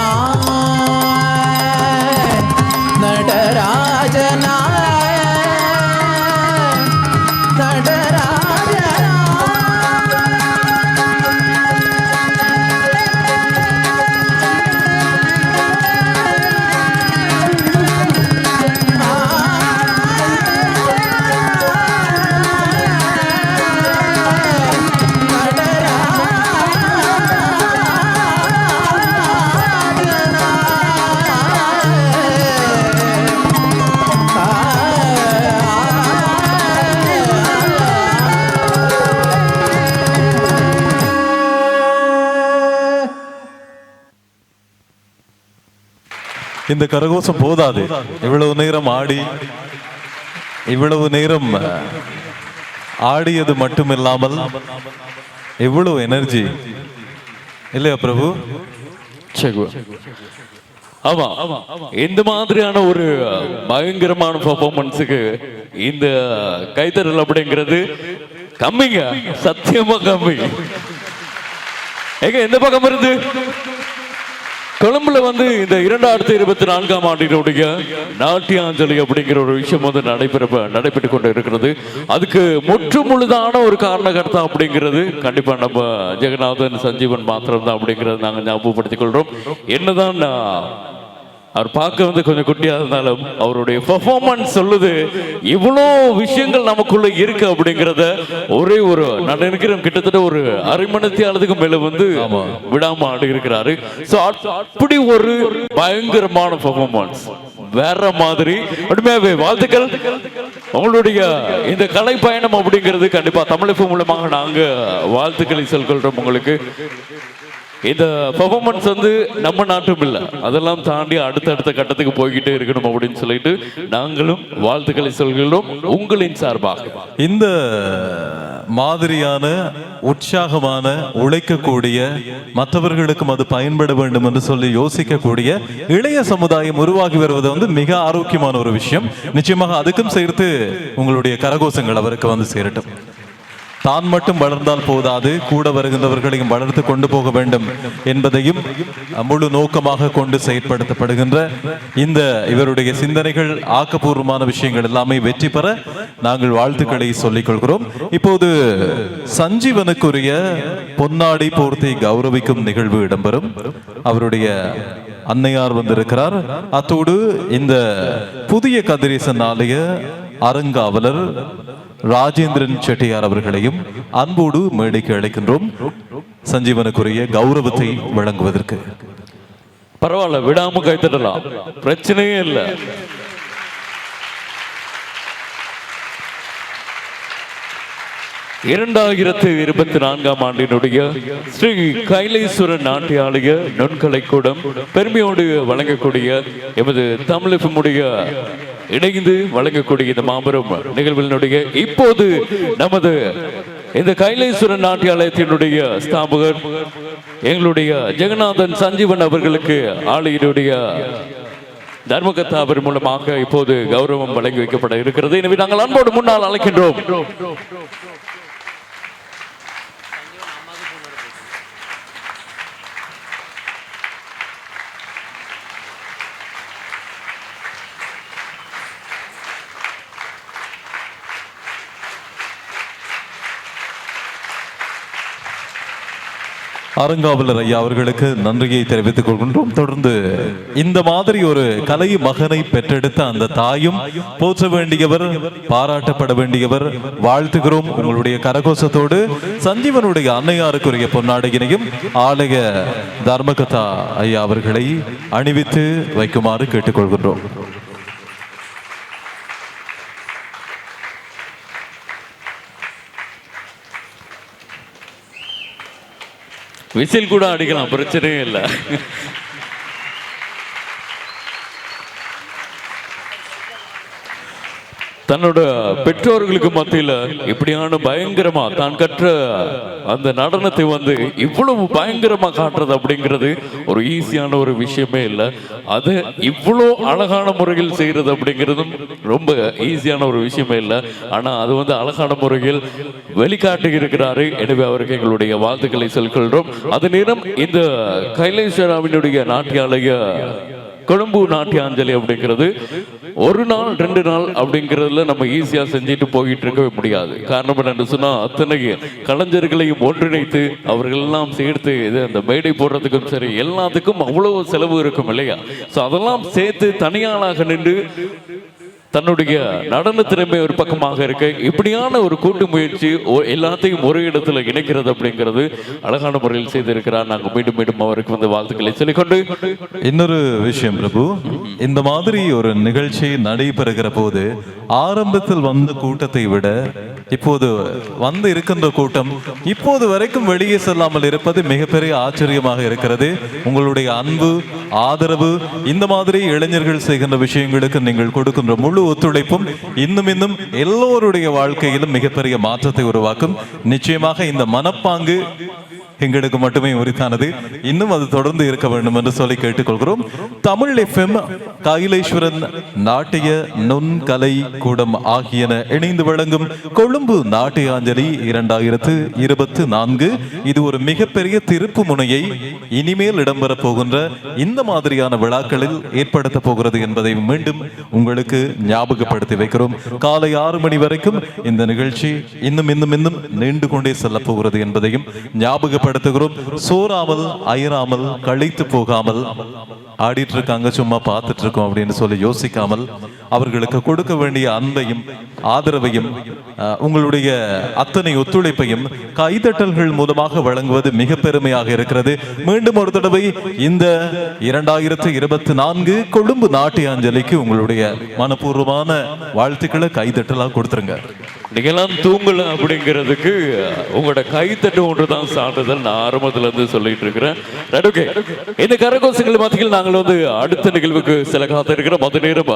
ನಟರಾಜನ ನಟರಾಜನ இந்த கரகோஷம் போதாது. இவ்வளவு நேரம் ஆடி இவ்வளவு நேரம் ஆடியது மட்டுமில்லாமல் எவ்வளவு எனர்ஜி இல்லையா பிரபு? ஆமா, இந்த மாதிரியான ஒரு பயங்கரமான பெர்ஃபார்மன்ஸுக்கு இந்த கைத்தறல் அப்படிங்கிறது கம்மிங்க, சத்தியமா கம்மி. எங்க எந்த பக்கம் இருந்து கொழும்புல வந்து இந்த 2024ஆம் ஆண்டினுடைய நாட்டியாஞ்சலி அப்படிங்கிற ஒரு விஷயம் வந்து நடைபெற்று கொண்டு இருக்கிறது. அதுக்கு முற்று முழுதான ஒரு காரணகர்த்தா அப்படிங்கிறது கண்டிப்பா நம்ம ஜெகநாதன் சஞ்சீவன் மாத்திரம் தான் அப்படிங்கிறது நாங்கள் ஞாபகப்படுத்திக் கொள்றோம். என்னதான் அவர் பார்க்க வந்து கொஞ்சம் குட்டியா இருந்தாலும் அவருடைய பெர்ஃபார்மன்ஸ் சொல்லுது இவ்வளோ விஷயங்கள் நமக்குள்ள இருக்கு அப்படிங்கிறத ஒரே ஒரு நான் நினைக்கிறேன் கிட்டத்தட்ட ஒரு அரை மணித்தியாலத்துக்கு மேல வந்து விடாம ஆடி இருக்கிறாரு. ஸோ அப்படி ஒரு பயங்கரமான பெர்ஃபார்மன்ஸ் வேற மாதிரி. உண்மையாவே வாழ்த்துக்கள். உங்களுடைய இந்த கலை பயணம் அப்படிங்கிறது கண்டிப்பா தமிழக மூலமாக நாங்க வாழ்த்துக்களை சொல்கிறோம் உங்களுக்கு. இந்த பெர்ஃபார்மன்ஸ் வந்து நம்ம நாட்டும் இல்லை, அதெல்லாம் தாண்டி அடுத்த கட்டத்துக்கு போய்கிட்டே இருக்கணும் அப்படின்னு சொல்லிட்டு நாங்களும் வாழ்த்துக்களை சொல்கிறோம் உங்களின் சார்பாக. இந்த மாதிரியான உற்சாகமான உழைக்கக்கூடிய மற்றவர்களுக்கும் அது பயன்பட வேண்டும் என்று சொல்லி யோசிக்கக்கூடிய இளைய சமுதாயம் உருவாகி வருவது வந்து மிக ஆரோக்கியமான ஒரு விஷயம். நிச்சயமாக அதுக்கும் சேர்த்து உங்களுடைய கரகோஷங்கள் அவருக்கு வந்து சேரட்டும். தான் மட்டும் வளர்ந்தால் போதாது, கூட வருகின்றவர்களையும் வளர்த்து கொண்டு போக வேண்டும் என்பதையும் முழு நோக்கமாக கொண்டு செயற்படுத்தப்படுகின்ற இந்த இவருடைய சிந்தனைகள், ஆக்கப்பூர்வமான விஷயங்கள் எல்லாமே வெற்றி பெற நாங்கள் வாழ்த்துக்களை சொல்லிக் கொள்கிறோம். இப்போது சஞ்சீவனுக்குரிய பொன்னாடை போர்த்தி கௌரவிக்கும் நிகழ்வு இடம்பெறும். அவருடைய அன்னையார் வந்திருக்கிறார். அத்தோடு இந்த புதிய கதிரேசன் ஆலய அறங்காவலர் ராஜேந்திரன் செட்டியார் அவர்களையும் அன்போடு மேடைக்கு அழைக்கின்றோம் சஞ்சீவனுக்குரிய கௌரவத்தை வழங்குவதற்கு. பரவாயில்ல, விடாம கைத்தட்டலாம், பிரச்சனையே இல்லை. இரண்டாயிரத்து 24ஆம் ஆண்டினுடைய ஸ்ரீ கைலேஸ்வரன் நாட்டியாலய நுண்கலைக்கூடம் பெருமையோடு வழங்கக்கூடிய எமது தமிழகமுடைய இணைந்து வழங்கக்கூடிய இந்த மாபெரும் நிகழ்வினுடைய இப்போது நமது இந்த கைலேஸ்வரன் நாட்டியாலயத்தினுடைய ஸ்தாபகர் எங்களுடைய ஜெகநாதன் சஞ்சீவன் அவர்களுக்கு ஆலயினுடைய தர்மகத்தாவர் மூலமாக இப்போது கௌரவம் வழங்கி வைக்கப்பட இருக்கிறது. எனவே நாங்கள் அன்போடு முன்னால் அழைக்கின்றோம். அறங்காவலர் ஐயா அவர்களுக்கு நன்றியை தெரிவித்துக் கொள்கின்றோம். தொடர்ந்து இந்த மாதிரி ஒரு கலை மகனை பெற்றெடுத்த அந்த தாயும் போற்ற வேண்டியவர், பாராட்டப்பட வேண்டியவர். வாழ்த்துகிறோம். உங்களுடைய கரகோஷத்தோடு சஞ்சீவனுடைய அன்னையாருக்குரிய பொன்னாடையினையும் ஆலய தர்மகதா ஐயா அவர்களை அணிவித்து வைக்குமாறு கேட்டுக்கொள்கின்றோம். விசில் கூட அடிக்கலாம், பிரச்சனையே இல்லை. தன்னோட பெற்றோர்களுக்கு மத்தியில இப்படியான பயங்கரமா தான் கற்ற அந்த நடனத்தை இவ்வளவு பயங்கரமா காட்டுறது அப்படிங்கிறது ஒரு ஈஸியான ஒரு விஷயமே இல்லை. அது இவ்வளோ அழகான முறையில் செய்யறது அப்படிங்கிறதும் ரொம்ப ஈஸியான ஒரு விஷயமே இல்லை. ஆனா அது அழகான முறையில் வெளிக்காட்டி இருக்கிறாரு. எனவே அவருக்கு எங்களுடைய வாழ்த்துக்களை சொல்கின்றோம். அது நேரம் இந்த கைலேஸ்வராவினுடைய நாட்டியாலய கொழும்பு நாட்டியாஞ்சலி அப்படிங்கிறது ஒரு நாள் 2 நாள் அப்படிங்கிறதுல நம்ம ஈஸியா செஞ்சுட்டு போயிட்டு இருக்க முடியாது. காரணம் என்னன்னு சொன்னா அத்தனை கலைஞர்களையும் ஒன்றிணைத்து அவர்கள் எல்லாம் சேர்த்து அந்த மேடை போடுறதுக்கும் சரி எல்லாத்துக்கும் அவ்வளவு செலவு இருக்கும் இல்லையா? ஸோ அதெல்லாம் சேர்த்து தனியாளாக நின்று தன்னுடைய நடன திறமை ஒரு பக்கமாக இருக்க இப்படியான ஒரு கூட்டு முயற்சி எல்லாத்தையும் ஒரு இடத்துல இணைக்கிறது அப்படிங்கிறது அழகான முறையில் செய்திருக்கிறார். நாங்கள் மீண்டும் மீண்டும் அவருக்கு வாழ்த்துக்களை சொல்லிக்கொண்டு இன்னொரு விஷயம் பிரபு, இந்த மாதிரி ஒரு நிகழ்ச்சி நடைபெறுகிற போது ஆரம்பத்தில் வந்த கூட்டத்தை விட இப்போது இருக்கின்ற கூட்டம் இப்போது வரைக்கும் வெளியே செல்லாமல் இருப்பது மிகப்பெரிய ஆச்சரியமாக இருக்கிறது. உங்களுடைய அன்பு, ஆதரவு, இந்த மாதிரி இளைஞர்கள் செய்கின்ற விஷயங்களுக்கு நீங்கள் கொடுக்கின்ற முழு ஒத்துழைப்பும் இன்னும் எல்லோருடைய வாழ்க்கையிலும் மிகப்பெரிய மாற்றத்தை உருவாக்கும். நிச்சயமாக இந்த மனப்பாங்கு எங்களுக்கு மட்டுமே உரித்தானது. இன்னும் அது தொடர்ந்து இருக்க வேண்டும் என்று சொல்லி கேட்டுக்கொள்கிறோம். தமிழ் FM, கைலேஸ்வரன் நாட்டிய நுண்கலை கூடம் ஆகியன இணைந்து வழங்கும் கொழும்பு நாட்டியாஞ்சலி 2024 இது ஒரு மிகப்பெரிய திருப்பு முனையை இனிமேல் இடம்பெற போகின்ற இந்த மாதிரியான விழாக்களில் ஏற்படுத்த போகிறது என்பதை மீண்டும் உங்களுக்கு ஞாபகப்படுத்தி வைக்கிறோம். காலை 6 மணி வரைக்கும் இந்த நிகழ்ச்சி இன்னும் நீண்டு கொண்டே செல்ல போகிறது என்பதையும் ஞாபகப்படுத்துகிறோம். சோறாமல் அயராமல் களைத்து போகாமல் ஆடிட்டு இருக்காங்க, சும்மா பார்த்துட்டு இருக்கோம் அப்படின்னு சொல்லி யோசிக்காமல் அவர்களுக்கு கொடுக்க வேண்டிய அன்பையும் ஆதரவையும் உங்களுடைய அத்தனை ஒத்துழைப்பையும் கைதட்டல்கள் மூலமாக வழங்குவது மிக பெருமையாக இருக்கிறது. மீண்டும் ஒரு தடவை இந்த 2024 கொழும்பு நாட்டியாஞ்சலிக்கு உங்களுடைய மனப்பூர்வமான வாழ்த்துக்களை கைதட்டலா கொடுத்துருங்க. நீங்கெல்லாம் தூங்கல அப்படிங்கிறதுக்கு உங்களோட கைத்தட்டு ஒன்றுதான் சான்றிதழ். நான் ஆரம்பத்துல இருந்து சொல்லிட்டு இருக்கிறேன். இந்த கரகோஷங்கள் மத்தியில் நாங்கள் அடுத்த நிகழ்வுக்கு சில காத்திருக்கிறோம். அது நேரம்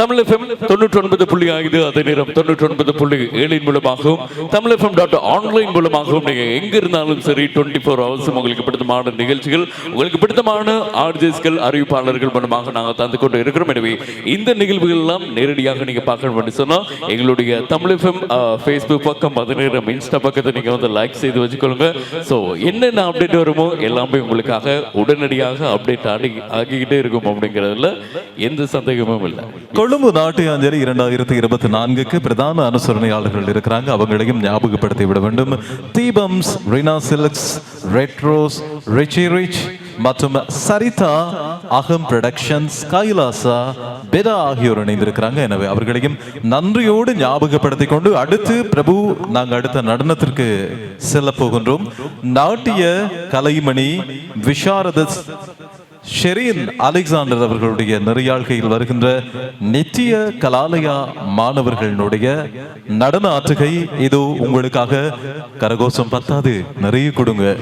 தமிழ் FM 99.5, அதே நேரம் 99.7 மூலமாகவும் தமிழ் FM.online மூலமாகவும் நீங்க எங்க இருந்தாலும் சரி 24 hours உங்களுக்கு பிடித்தமான நிகழ்ச்சிகள், உங்களுக்கு பிடித்தமான ஆர்ஜிஸ்கள், அறிவிப்பாளர்கள் மூலமாக நாங்கள் தந்து கொண்டு இருக்கிறோம். எனவே இந்த நிகழ்வுகள் எல்லாம் நேரடியாக நீங்க பார்க்கணும் என்று சொன்னா எங்களுடைய தமிழ் FM ஃபேஸ்புக் பக்கம் அதே நேரம் இன்ஸ்டா பக்கத்தை நீங்க வந்து லைக் செய்து வச்சுக்கொள்ளுங்க. ஸோ என்னென்ன அப்டேட் வருமோ எல்லாமே உங்களுக்காக உடனடியாக அப்டேட் ஆகிக்கிட்டே இருக்கும் அப்படிங்கிறதுல எந்த சந்தேகமும் இல்லை. கொழும்பு நாட்டியாஞ்சலி 2024க்கு பிரதான அனுசரணையாளர்கள் இருக்கிறாங்க. அவங்களையும் ஞாபகப்படுத்தி விட வேண்டும். தீபம்ஸ், ரீனா சில்க்ஸ், ரெட்ரோஸ், ரிச்சி ரிச் மற்றும் சரிதா, அகம் ப்ரொடக்ஷன்ஸ், கைலாசா, பெதா ஆகியோர் இணைந்திருக்கிறாங்க. எனவே அவர்களையும் நன்றியோடு ஞாபகப்படுத்திக் கொண்டு அடுத்து பிரபு நாங்கள் அடுத்த நடனத்திற்கு செல்ல போகின்றோம். நாட்டிய கலைமணி விஷாரத ஷெரீன் அலெக்சாண்டர் அவர்களுடைய நெறியாழ்கையில் வருகின்ற நித்திய கலாலயா மாணவர்களுடைய நடன ஆற்றுகை இது உங்களுக்காக. கரகோஷம் பத்தாது, நிறைய கொடுங்க.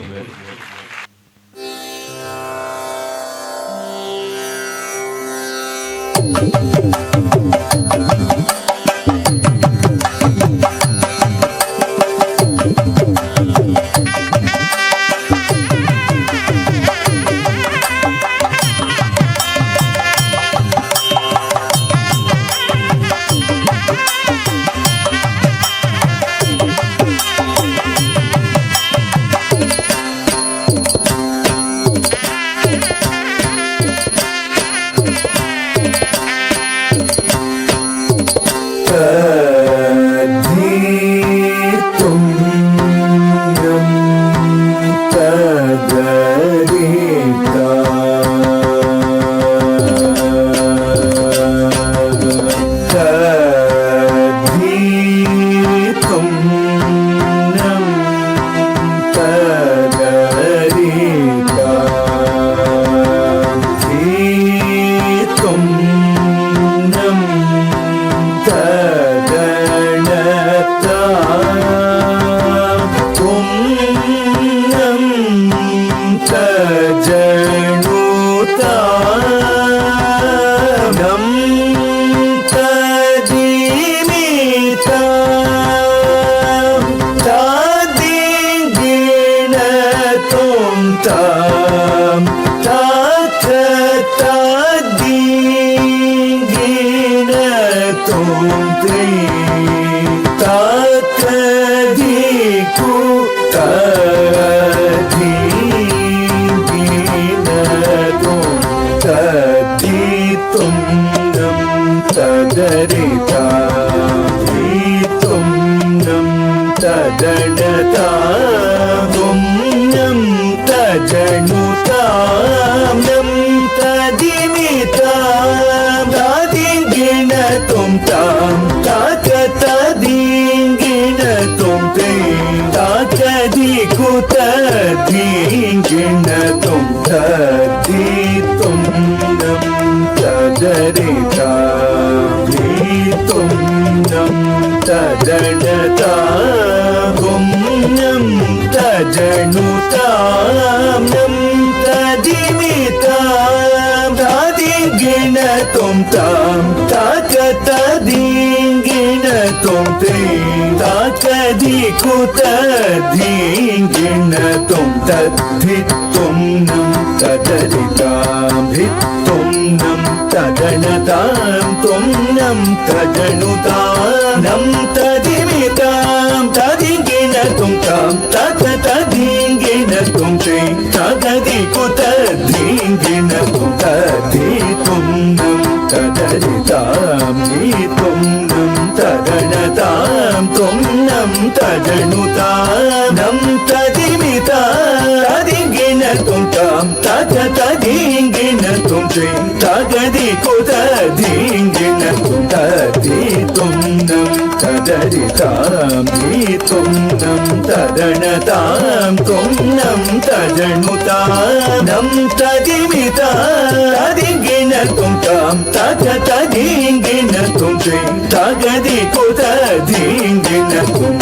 Tagadi kuta dingin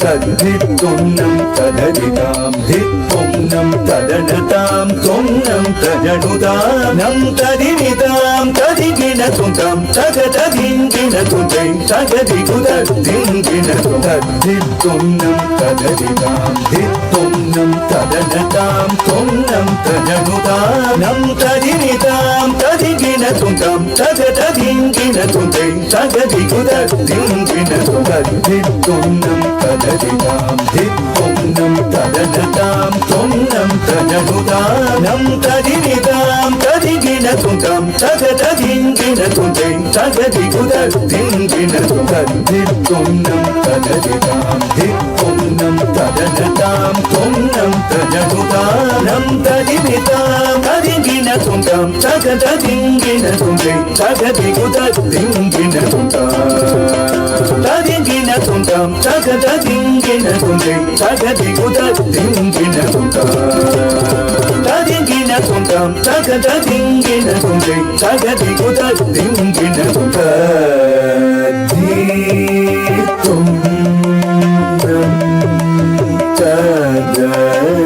తద్ధిత్తున్నం తదధితాం ధిత్తున్నం తదనతాం తున్నం తదనుదానం తదినితాం తదిగిణతుతం తగతదింగిణతుతై తగదిగుదద్దింగిణతు తద్ధిత్తున్నం తదధితాం ధిత్తున్నం తదనతాం తున్నం తదనుదానం తదినితాం తదిగిణతుతం తగతదింగిణతుతై తగదిగుదద్దింగిణతు తద్ధిత్తున్నం తదధితాం ధిత్తున్నం తదనతాం తున్నం తదనుదానం తదినితాం తదిగిణతుతం తగతదింగిణతుతై తగదిగుదద్దింగిణతు తద్ధిత్తున్నం తదధితాం ధిత్తున్నం తదనతాం తున్నం తదనుదానం తదినితాం తదిగిణతుతం తగతదింగిణతుతై తగదిగుదద్దింగిణతు తదిగిణతుతం తగతదింగిణతుతై తగదిగుదద్దింగిణతు తదిగిణతుతం తగతదింగిణతుతై తగదిగుదద్దింగిణతు తద్ధిత్తున్నం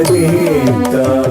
తదధితాం.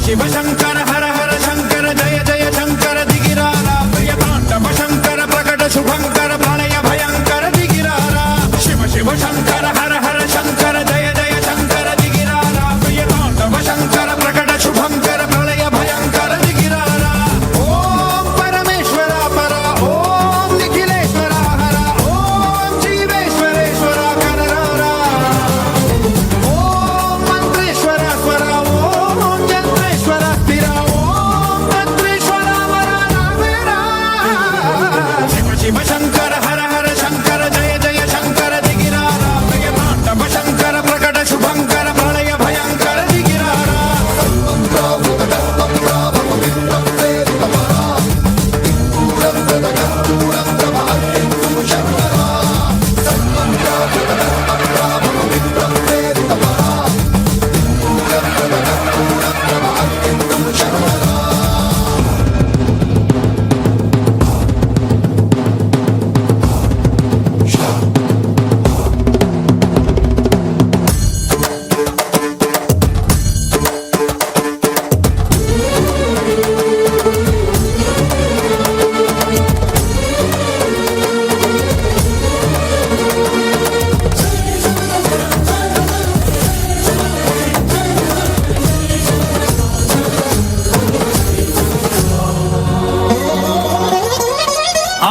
Shiva Shankara హర హర శంకర జయ జయ శంకర దిగిరారా ప్రియ తాండవ శంకర ప్రకట శుభంకర ప్రళయ భయంకర దిగిరారా శివ శివ శంకర హర హర శంకర జయ జయ శంకర దిగిరారా ప్రియ తాండవ శంకర ప్రకట శుభంకర ప్రళయ భయంకర దిగిరారా ఓం పరమేశ్వర పర ఓం నిఖిలేశ్వర హర ఓం జీవేశ్వరేశ్వర కరరారా ఓం మంత్రేశ్వర స్వర ఓం యంత్రేశ్వర స్థిర ఓం మంత్రేశ్వర వరనావేరా శివ శివ శంకర హర హర శంకర జయ జయ శంకర దిగిరారా ప్రియ తాండవ శంకర ప్రకట శుభంకర ప్రళయ భయంకర దిగిరారా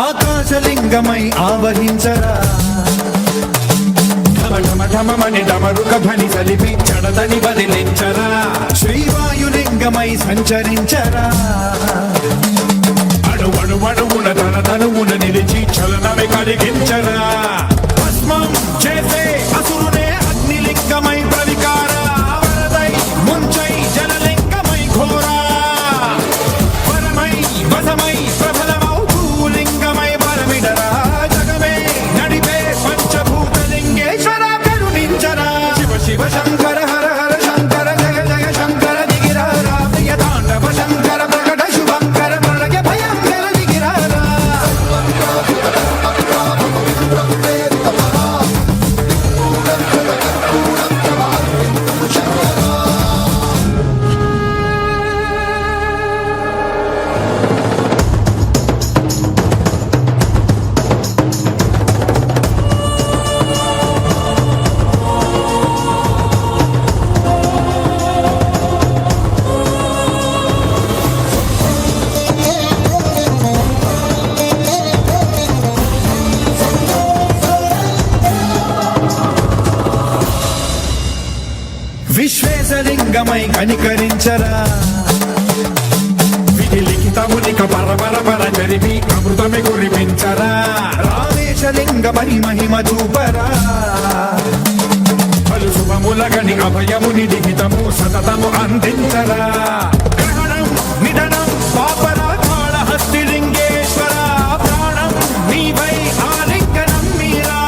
ఆకాశలింగమై ఆవహించరా ఢమఢమఢమని డమరుక ధ్వని సలిపి చడదని వదిలించరా శ్రీవాయులింగమై సంచరించరా అణువణువున తన తనువున నిలిచి చలనమే కలిగించరా భస్మం చేసే అసురునే అగ్నిలింగమై ప్రవికార వరదై ముంచై జలలింగమై ఘోరా వరమై వసమై ప్రబలమౌ భూలింగమై పరమిడరా జగమే నడిపే పంచభూతలింగేశ్వర కరుణించరా శివ శివ శంకర హర హర శంకర జయ జయ శంకర దిగిరారా ప్రియ తాండవ శంకర ప్రకట శుభంకర ప్రళయ భయంకర దిగిరారా విశ్వేశలింగమై కనికరించరా విధి లిఖితమునిక పరపర జరిపి అమృతమే కురిపించరా రామేశలింగ మహిమ చూపరా పలు శుభములగని అభయముని లిఖితము సతతము అందించరా గ్రహణం నిధనం పాపరాకాళ హస్తిలింగేశ్వర ప్రాణం నీవై ఆలింగనం మీరా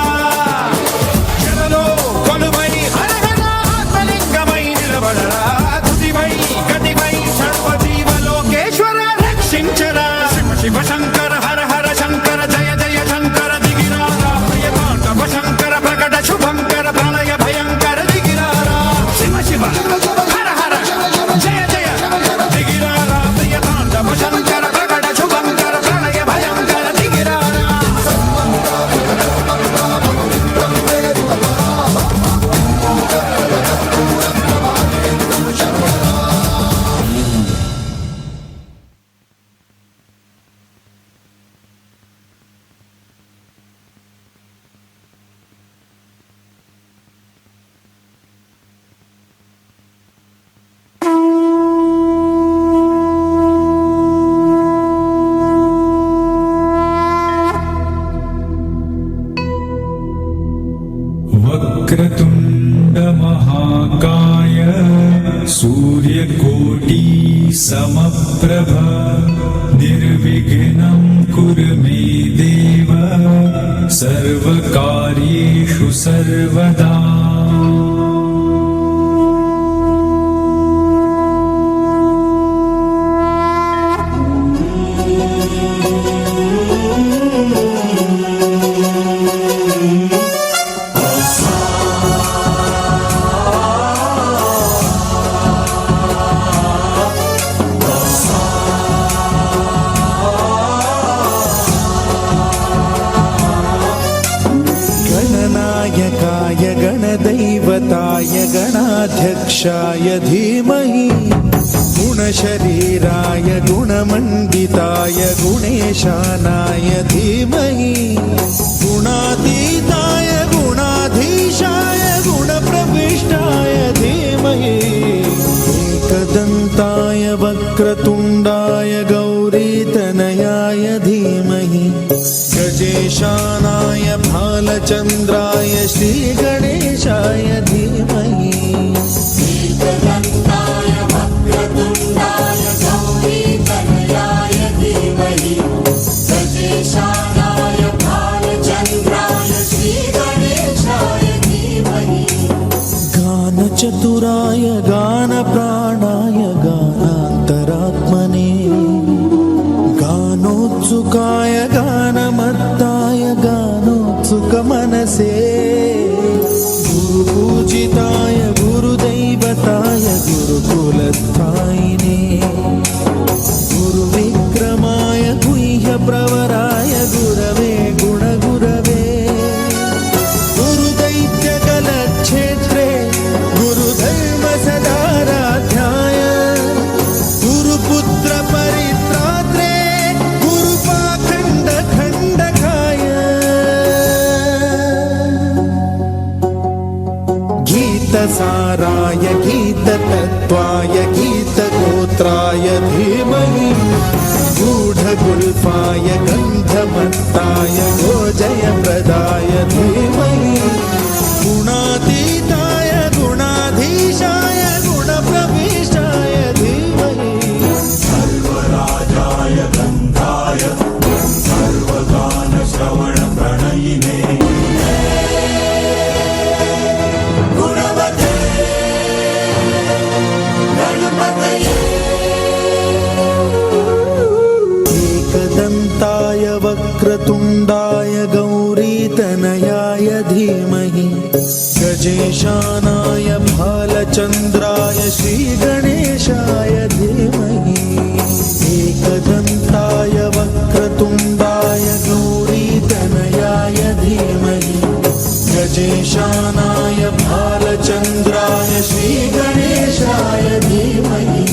జలలో కొలువై హరహర ఆత్మలింగమై నిలబడరా తుదివై గతివై సర్వజీవలోకేశ్వర రక్షించరా శివ శివ శంకర హర హర శంకర జయ జయ శంకర దిగిరారా ప్రియతాండవ శంకర ప్రకట శుభంకర ప్రళయ భయంకర దిగిరారా శివ శివ హర హర జయ జయ దిగిరారా ప్రియతాండవ శంకర ప్రకట శుభంకర ప్రళయ భయంకర దిగిరారా वक्रतुण्ड महाकाय सूर्यकोटि समप्रभ निर्विघ्नं कुरु मे देव सर्वकार्येषु सर्वदा गणनायकाय गणदैवताय गणाध्यक्षाय धीमहि गुणशरीराय गुणमण्डिताय गुणेशानाय धीमहि गुणातीताय गुणाधीशाय गुणप्रविष्टाय धीमहि एकदन्ताय वक्रतुण्डाय गौरीतनयाय धीमहि गजेशानाय भालचन्द्राय श्रीगणेशाय धीमहि एकदन्ताय वक्रतुण्डाय गौरीतनयाय धीमहि गजेशानाय भालचन्द्राय श्रीगणेशाय धीमहि गानचतुराय गानप्राणाय गानान्तरात्मने गानोत्सुकाय गानमत्ताय गानोत्सुकमनसे गुरुपूजिताय गुरुदैवताय गुरुकुलस्थायिने गुरुविक्रमाय गुह्यप्रवराय गुरवे गुणगुरवे गुरुदैत्यकलक्षेत्रे गुरुधर्मसदाराध्याय गुरुपुत्रपरित्रात्रे गुरुपाखण्डखण्डकाय गीतसाराय गीततत्त्वाय गीतगोत्राय धीमहि गूढगुल्फाय गन्धमत्ताय गोजयप्रदाय धीमहि गुणातीताय गुणाधीशाय गुणप्रविष्टाय धीमहि सर्वराजाय गन्धाय सर्वगानश्रवणप्रणयिने गुणवते गणपतये एकदन्ताय वक्रतुण्डाय गौरीतनयाय धीमहि गजेशानाय भालचन्द्राय श्रीगणेशाय धीमहि एकदन्ताय वक्रतुण्डाय गौरीतनयाय धीमहि गजेशानाय भालचन्द्राय श्रीगणेशाय धीमहि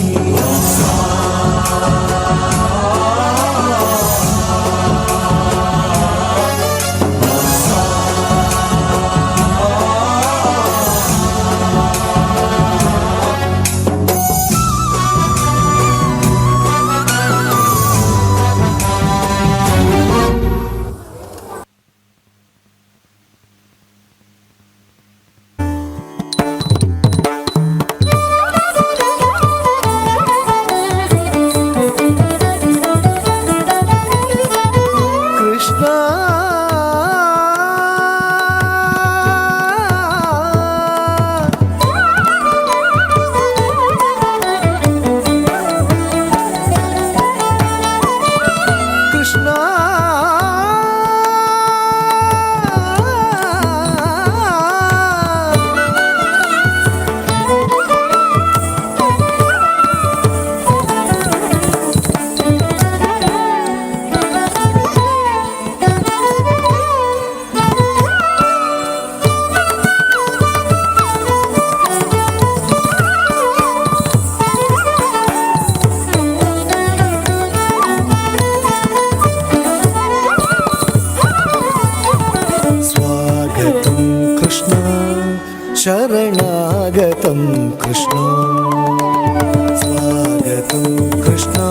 स्वागतं कृष्णा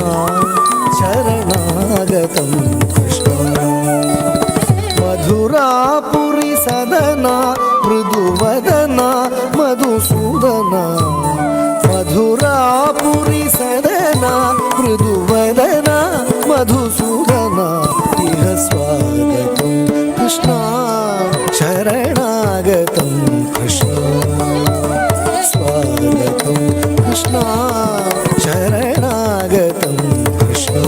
शरणागतं कृष्णा मधुरापुरी सदना मृदुवदना मधुसूदना मधुरापुरी सदना मृदुवदना मधुसूदना इह स्वागतं कृष्णा शरणागतं कृष्णा स्वागतं कृष्णा शरणागतं कृष्णा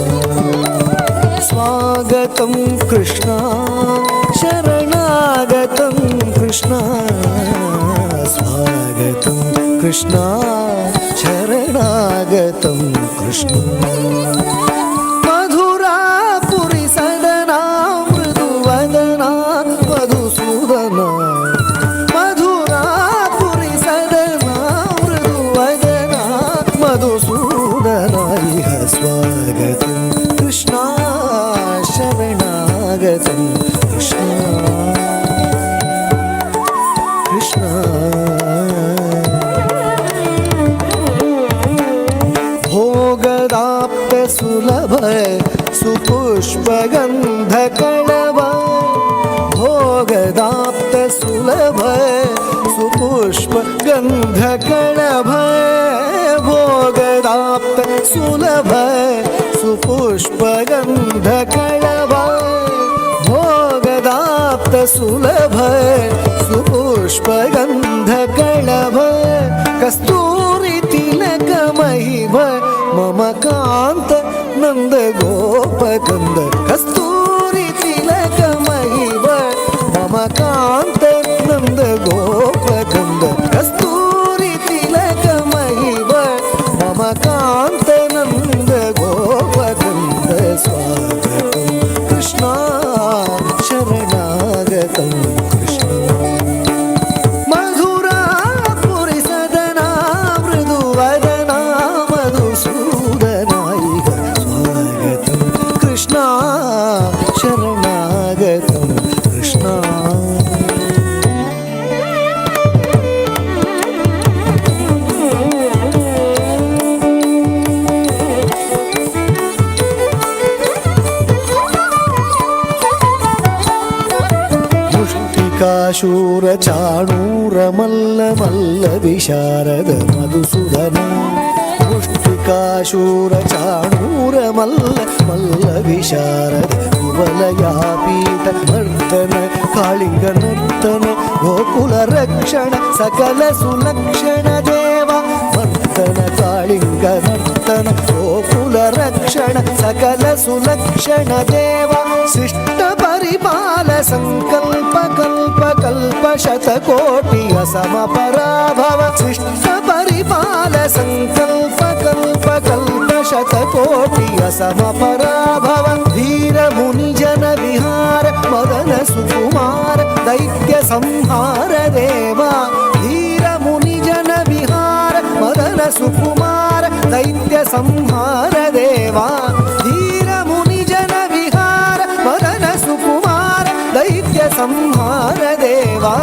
स्वागतं कृष्णा शरणागतं कृष्णा स्वागतं कृष्णा शरणागतं कृष्णा मधुरापुरी सदना मृदुवदना मधुसूदना मधुरापुरी सदना मृदुवदना मधुसूदना इह स्वागतं कृष्णा शरणागतं कृष्णा कृष्णा भोगदाप्त सुलभ सुपुष्पगन्धकणव भोगदाप्त सुलभ सुपुष्पगन्धकणभ भोगदाप्त सुलभ सुपुष्पगन्धकणभ भोगदाप्त सुलभ सुपुष्पगन्धकणभ कस्तूरि तिलक महिम मम कान्त नन्द गोपकन्द कस्तूरि तिलक महिम मम कान्त नन्द गोपकन्द कस्तूरि तिलक महिम मम कान्त नन्द गोपकन्द स्वागतं कृष्णा शरणागतं कृष्णा मधुरापुरी सदना मृदुवदना मधुसूदना इह स्वागतं कृष्णा शरणागतं कृष्णा मुष्टिकाशूर चाणूर मल्ल मल्ल विशारद मधुसूदना मुष्टिकाशूर चाणूर मल्ल मल्ल विशारद कुवलयापीठ नर्तन कालिंग नर्तन गोकुल रक्षण सकल सुलक्षण देवा नर्तन कालिंग नर्तन गोकुल रक्षण सकल सुलक्षण देवा शिष्ट परिपाल संकल्प कल्प कल्प शतकोटि असम पराभव शिष्ट परिपाल संकल्प कल्प कल्प शतकोटि असम पराभव वीर मुनि जन विहार मदन सुकुमार दैत्य संहार देवा वीर मुनि जन विहार मदन सुकुमार दैत्य संहार देवा वीर मुनि जन विहार मदन सुकुमार दैत्य संहार देवा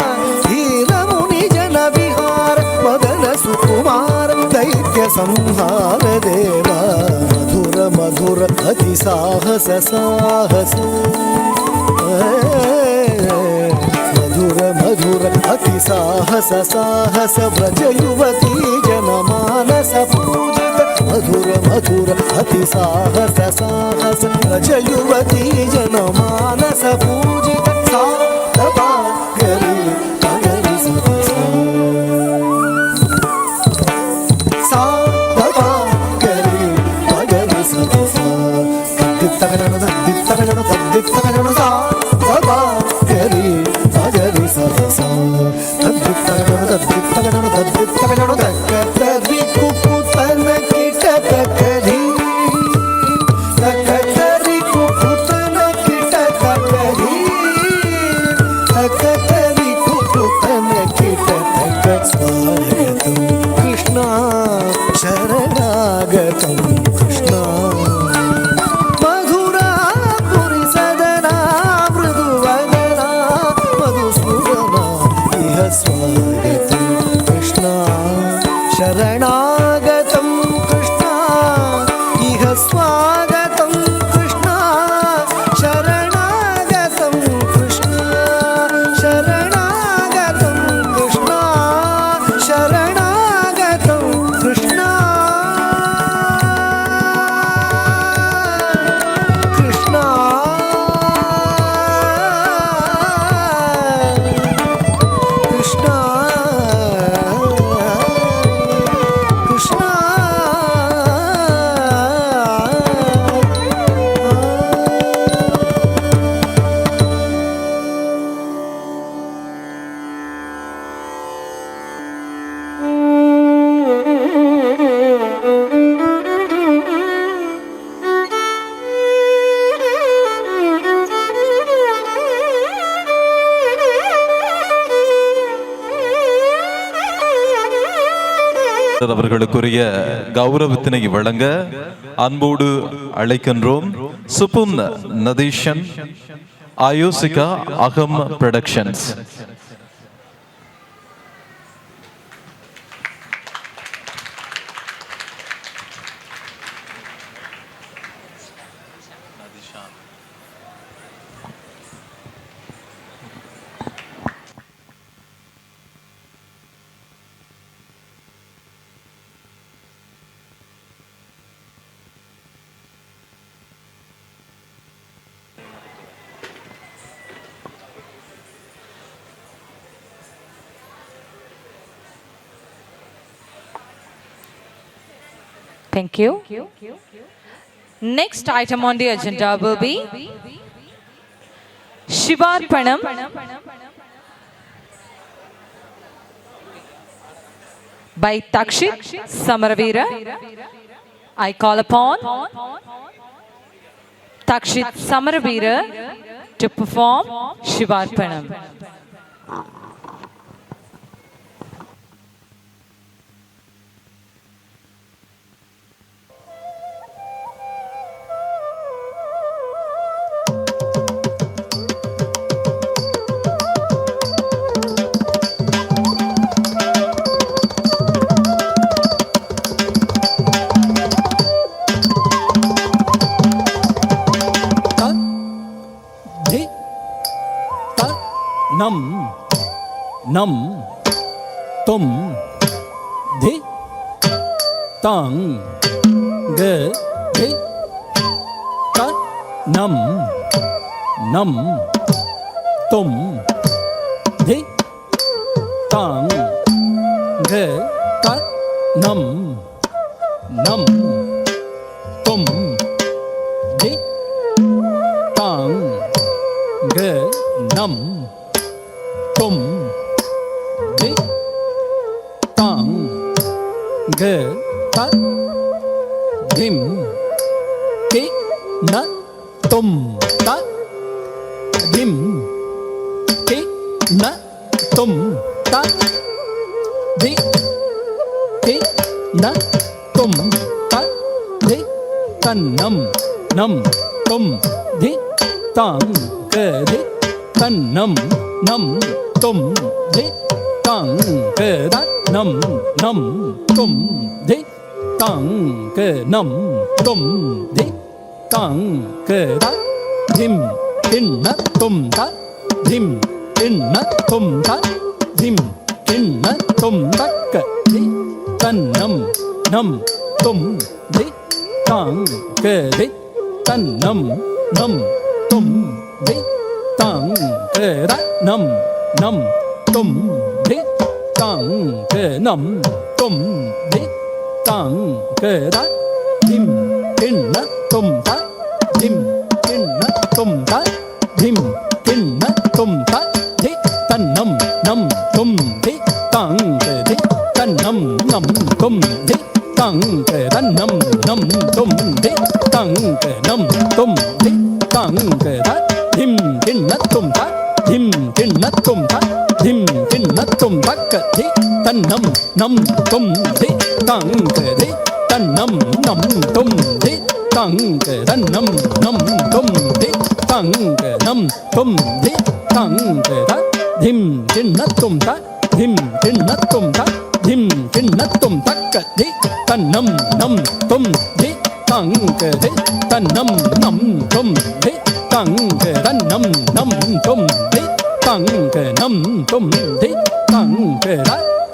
वीर मुनि जन विहार मदन सुकुमार दैत्य संहार देवा मधुर मधुर अति साहस साहस मधुर मधुर अति साहस साहस व्रज युवती जनमानस पूजित मधुर मधुर अति साहस साहस व्रज युवती जनमानस पूजित साधवा गरी अगरी साधवा गरी अगरी तद्दित्तगणनु तद्दित्तगणनु तद्दित्तगणनु साधवा गरी अगरी सदसा तद्दित्तगणनु तद्दित्तगणनु तद्दित्तगणनु तक्कतरि कुकुतन किटतकरी तक्कतरि कुकुतन किटतकरी स्वागतं कृष्णा इह स्वागतं कृष्णा शरणागतं कृष्णा शरणागतं कृष्णा शरणागतं कृष्णा कृष्णा அவர்களுக்குரிய கௌரவத்தினை வழங்க அன்போடு அழைக்கின்றோம். சுப்பும் நதீஷன், ஆயோசிகா அகம் productions. Thank you. Next item on the agenda will be Shivarpanam by Takshit Samaravira. I call upon Takshit Samaravira to perform Shivarpanam. नम नम तुम धि तांग ग धि ता नम नम तुम धि तांग ग ता नम नम तुम धि तांग ग नम तुम धि तांग ग ता धिम कि न तुम ता धिम कि न तुम ता धि कि न तुम ता धि तन्नम नम तुम धि तांग ग धि तन्नम नम तुम धि तांग ग दा नम नम तुम धि तांग ग नम तुम धि तांग ग दा धिम किन्न तुम ता धिम किन्न तुम ता धिम किन्न तुम तक धि तन्नम नम तुम धि तांग ग धि तन्नम नम तुम धि तांग ग दा नम नम तुम धि तांग ग नम तुम धि तांग ग दा धिम किन्न तुम ता धिम किन्न तुम ता धिम किन्न तुम ता धि तन्नम नम तुम धि तांग ग धि तन्नम नम तुम धि तांग ग तन्नम नम तुम धि तांग ग नम तुम धि तांग ग दा धिम किन्न तुम ता धिम किन्न तुम ता धिम किन्न तुम तक धि तन्नम नम तुम धि तांग ग धि तन्नम नम तुम धि तांग ग तन्नम नम तुम धि तांग ग नम तुम धि तांग ग दा धिम किन्न तुम ता धिम किन्न तुम ता धिम धिन्नतुम तक धि तन्नम नम तुम धि तंग धि तन्नम नम तुम धि तंग तन्नम नम तुम धि तंग नम तुम धि तंग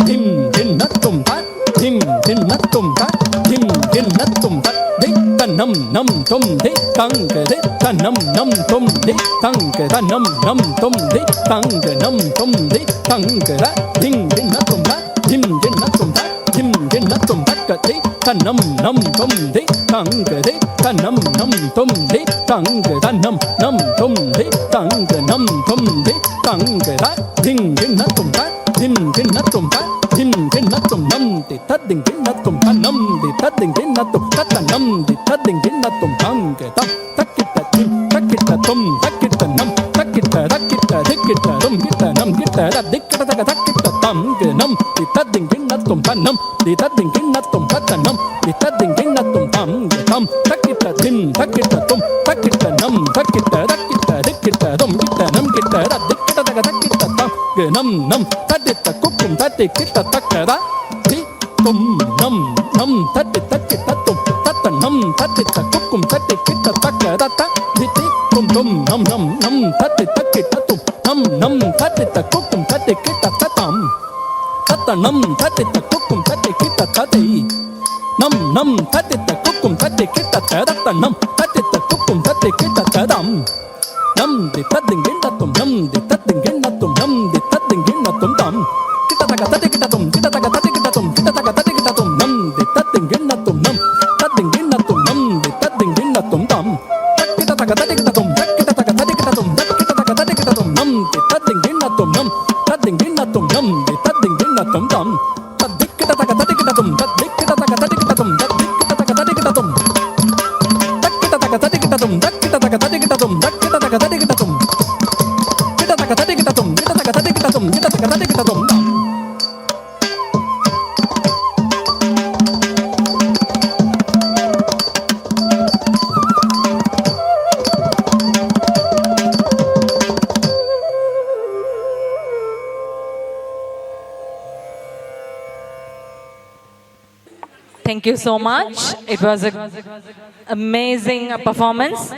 धिम धिन्नतुम तक धिम धिन्नतुम तक धिम धिन्नतुम तक धि तन्नम नम तुम धि तंग धि तन्नम नम तुम धि तंग तन्नम नम तुम धि तंग नम तुम धि तंग धिम धिन्नतुम तक धिम धिन्नतुम तक धिम धिन्नतुम तक धि तन्नम नम तुम धि तंग धि तन्नम नम तुम धि तंग तन्नम नम तुम धि तंग नम तुम धि तंग धिम धिन्नतुम तक धिम धिन्नतुम तक धिम धिन्नतुम नम दि तद्दिं धिन्नतुम तन्नम दि तद्दिं धिन्नतुम तन्नम दि तद्दिं धिन्नतुम तंग तम तक्किट धिम तक्किट तुम तक्किट नम तक्किट तक्किट धिक्किट तुम किट नम किट दिक्किट तक तक्किट तंग नम दि तद्दिं धिन्नतुम तन्नम दि तद्दिं धिन्नतुम तन्नम दि तद्दिं धिन्नतुम तंग तम तक्किट धिम तक्किट तुम तक्किट नम तक्किट तक्किट धिक्किट तुम किट नम किट दिक्किट तक तक्किट तंग नम नम तद्दित कुक्कुम तद्दि किट तक्कद धि तुम नम नम तद्दि तक्किट तुम तत् नम तद्दि कुक्कुम तद्दि किट तक्कद धि तुम तुम नम नम नम तद्दि तक्किट तुम नम नम तद्दि कुक्कुम तद्दि किट ततम तत् नम तद्दि कुक्कुम तद्दि किट तदि नम नम तद्दि कुक्कुम तद्दि किट तदत नम तद्दि कुक्कुम तद्दि किट तदम नम दि तद्दिं गिन्नतुम नम दि तद्दिं गिन्नतुम नम दि तद्दिं गिन्नतुम तम किट तक तद्दि किट तुम किट तक तद्दि किट तुम किट तक तद्दि किट तुम नम दि तद्दिं गिन्नतुम नम तद्दिं गिन्नतुम नम दि तद्दिं गिन्नतुम तम किट तक तद्दि किट तुम किट तक तद्दि किट तुम किट तक तद्दि किट तुम नम दि तद्दिं गिन्नतुम नम तद्दिं गिन्नतुम नम दि तद्दिं गिन्नतुम तम तद्दि किट तक तद्दि किट तुम तद्दि किट तक तद्दि किट तुम तद्दि किट तक तद्दि किट तुम किट तक तद्दि किट तुम किट तक तद्दि किट तुम किट तक तद्दि किट तुम किट तक तद्दि किट तुम किट तक तद्दि किट तुम किट तक तद्दि किट तुम Thank you so much. It was an amazing performance.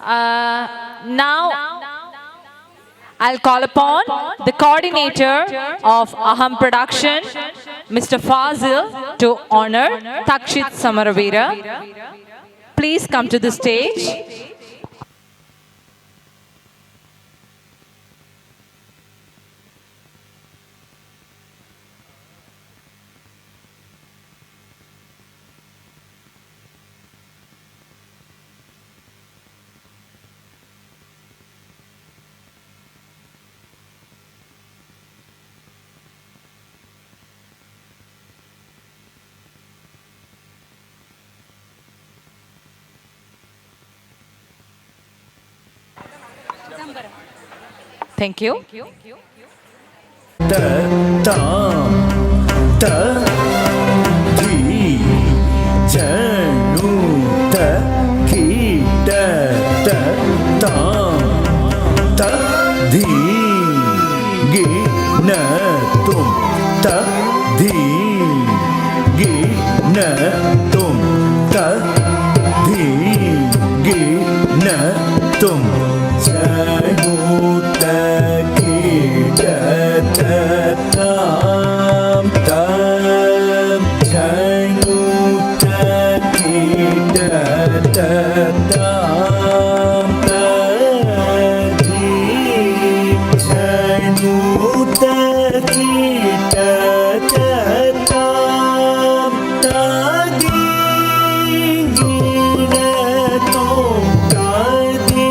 Now, I'll call upon the coordinator of Aham Production, Mr. Fazil, to honor Takshit Samaravira. Please come to the stage. Thank you. Ta tam ta di janu ta ki ta ta tam ta di gi na tum ta di gi na tum ta di gi na tum janu ta ki ta ta tam tam janu ta ki ta ta tam ta di janu ta ki ta ta tam ta di gi na tum ta di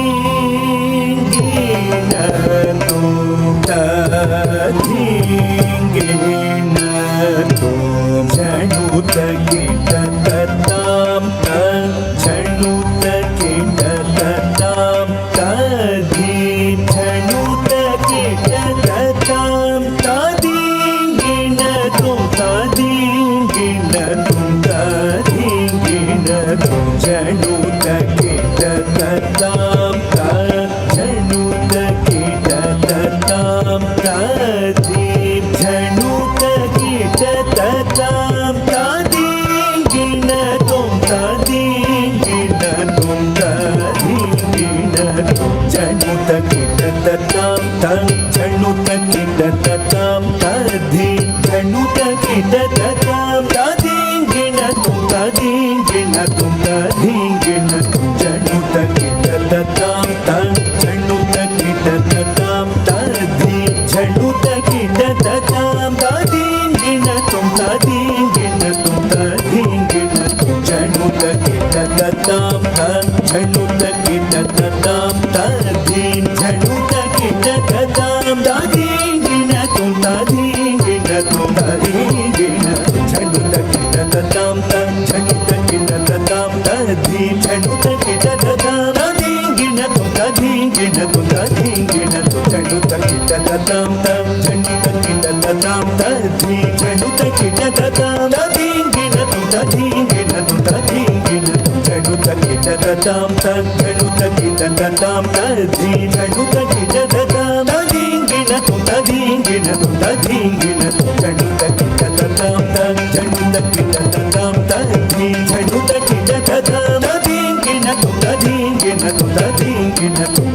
தம் ஜனுத கிட ததாம் ததி ஜனுத கிட ததாம் ததிங்கின தும் ததிங்கின தும் ததிங்கின தும் ஜனுத கிட ததாம் தம் ஜனுத கிட ததாம் ததி ஜனுத கிட ததாம் ததிங்கின தும் ததிங்கின தும் ததிங்கின தும் ஜனுத கிட ததாம் தம் ஜனுத கிட ததாம் ததி ஜனுத கிட ததாம் ததிங்கின தும் ததிங்கின தும் ததிங்கின ஜனுத கிட ததாம் தம் ஜனுத கிட ததாம் ததி ஜனுத கிட ததாம் ததிங்கின தும் ததிங்கின தும் ததிங்கின தும் ஜனுத கிட ததாம் தம் ஜனுத கிட ததாம் ததி ஜனுத கிட ததாம் ததிங்கின தும் ததிங்கின தும் ததிங்கின தும் ஜனுத கிட ததாம் தம் ஜனுத கிட ததாம் ததி ஜனுத கிட ததாம் ததிங்கின தும் ததிங்கின தும் ததிங்கின தும் ஜனுத கிட ததாம் தம் ஜனுத கிட ததாம் ததி ஜனுத கிட ததாம் ததிங்கின தும் ததிங்கின தும் ததிங்கின தும்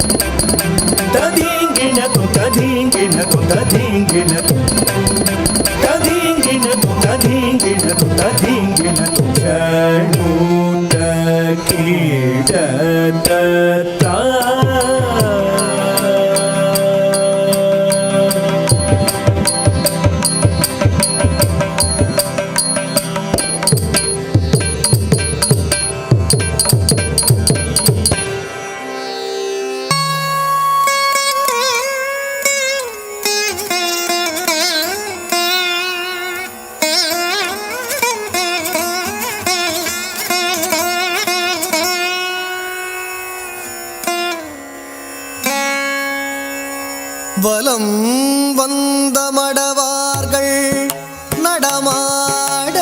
ததிங்கின தும் ததிங்கின தும் ததிங்கின தும் ததிங்கின தும் ததிங்கின தும் ததிங்கின தும் ஜனுத கிட ததா வலம் வந்த மடவார்கள் நடமாட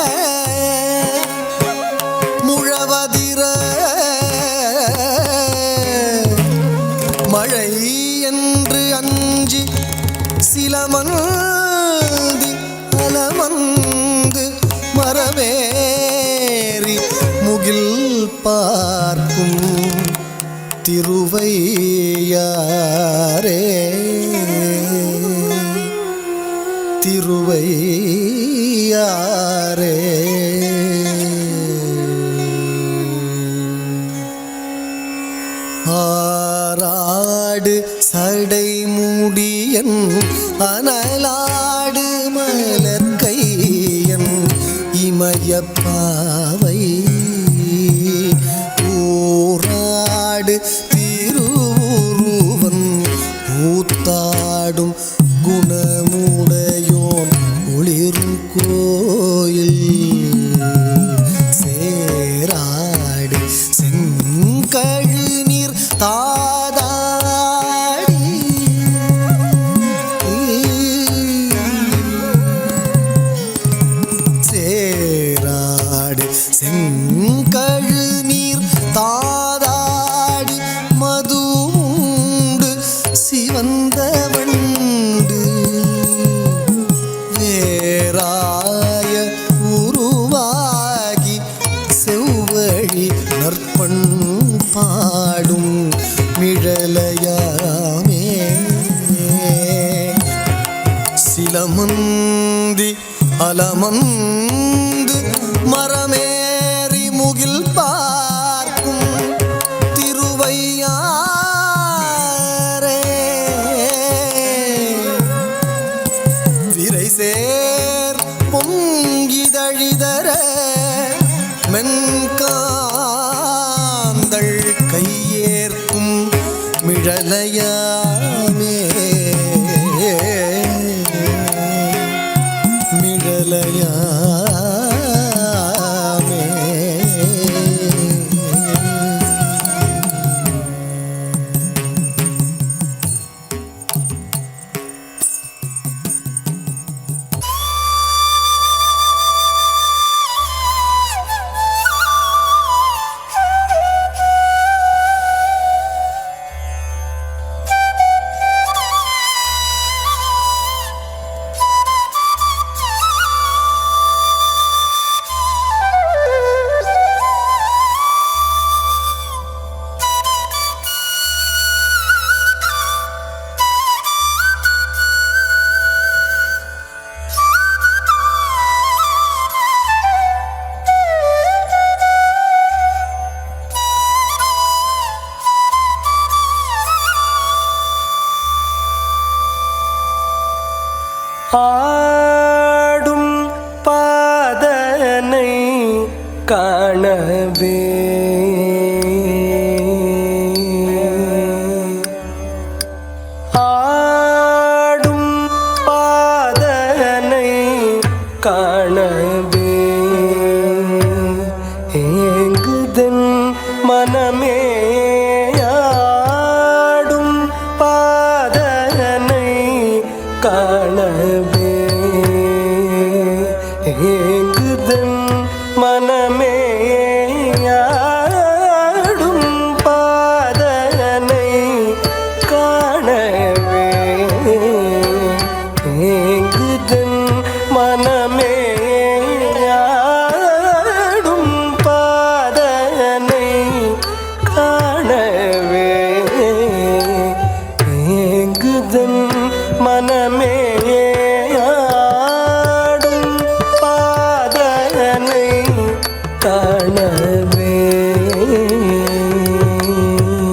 முழவதிர மழை என்று அஞ்சி சிலமந்தி அலமந்து மரமேறி முகில் பார்க்கும் திருவையாரே திருவையாரே ஆராடு சடை முடியன் அனலாடு மலர்கையன் இமயப்பாவை ஊராடு திருவுருவன் கூத்தாடும் குணமுடையோன் ஒளிரும் கோயில் சேராடு செங்கழு நீர் தாதாடி சேராடு செங்கழு நீர் தாதாடி மதுண்டு சிவந்த வண்டு வேராய உருவாகி செவ்வழி நற்பண் பாடும் மிழலையாமே சிலமுந்தி அலமந்து மரமேறி முகில் பார்க்கும் திருவையாரே விரைசேர் பொங்கிதழிதர மென்காந்தள் கையேற்கும் மிழலையாமே மிழலையாமே காணவே ஆடும் பாதனை காணவே ஏங்குதன் மனமே ஆடும் பாதனை காணவே ஏங்குதன் மனமே ஆடும் பாதனை காணவே ஏங்குதன் மனமே ஆடும் பாதனை காணவே ஏங்குதன் மனமே ஆடும் பாதனை காணவே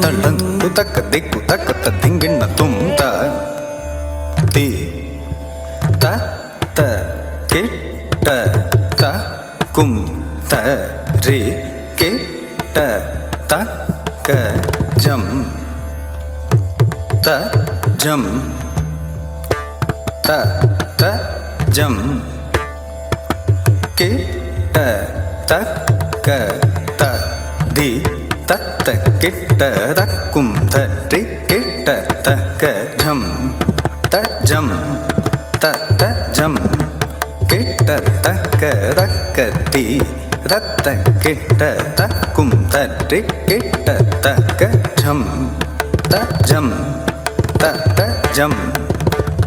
தள்ளங்கு தக்க திக்கு தக்க திங்கிண்ண தும் த தி த த கிட்ட த கும் த ரி கிட்ட த க ஜம் த ஜம் த த ஜம் கிட்ட த க த தி தத்த கிட்ட தக்கும் தரி கிட்ட தக்க ஜம் த ஜம் தத்த ஜம் கிட்ட தக்க தக்க தி ரத்த கிட்ட தக்கும் தரி கிட்ட தக்க ஜம் த ஜம் தத்த ஜம்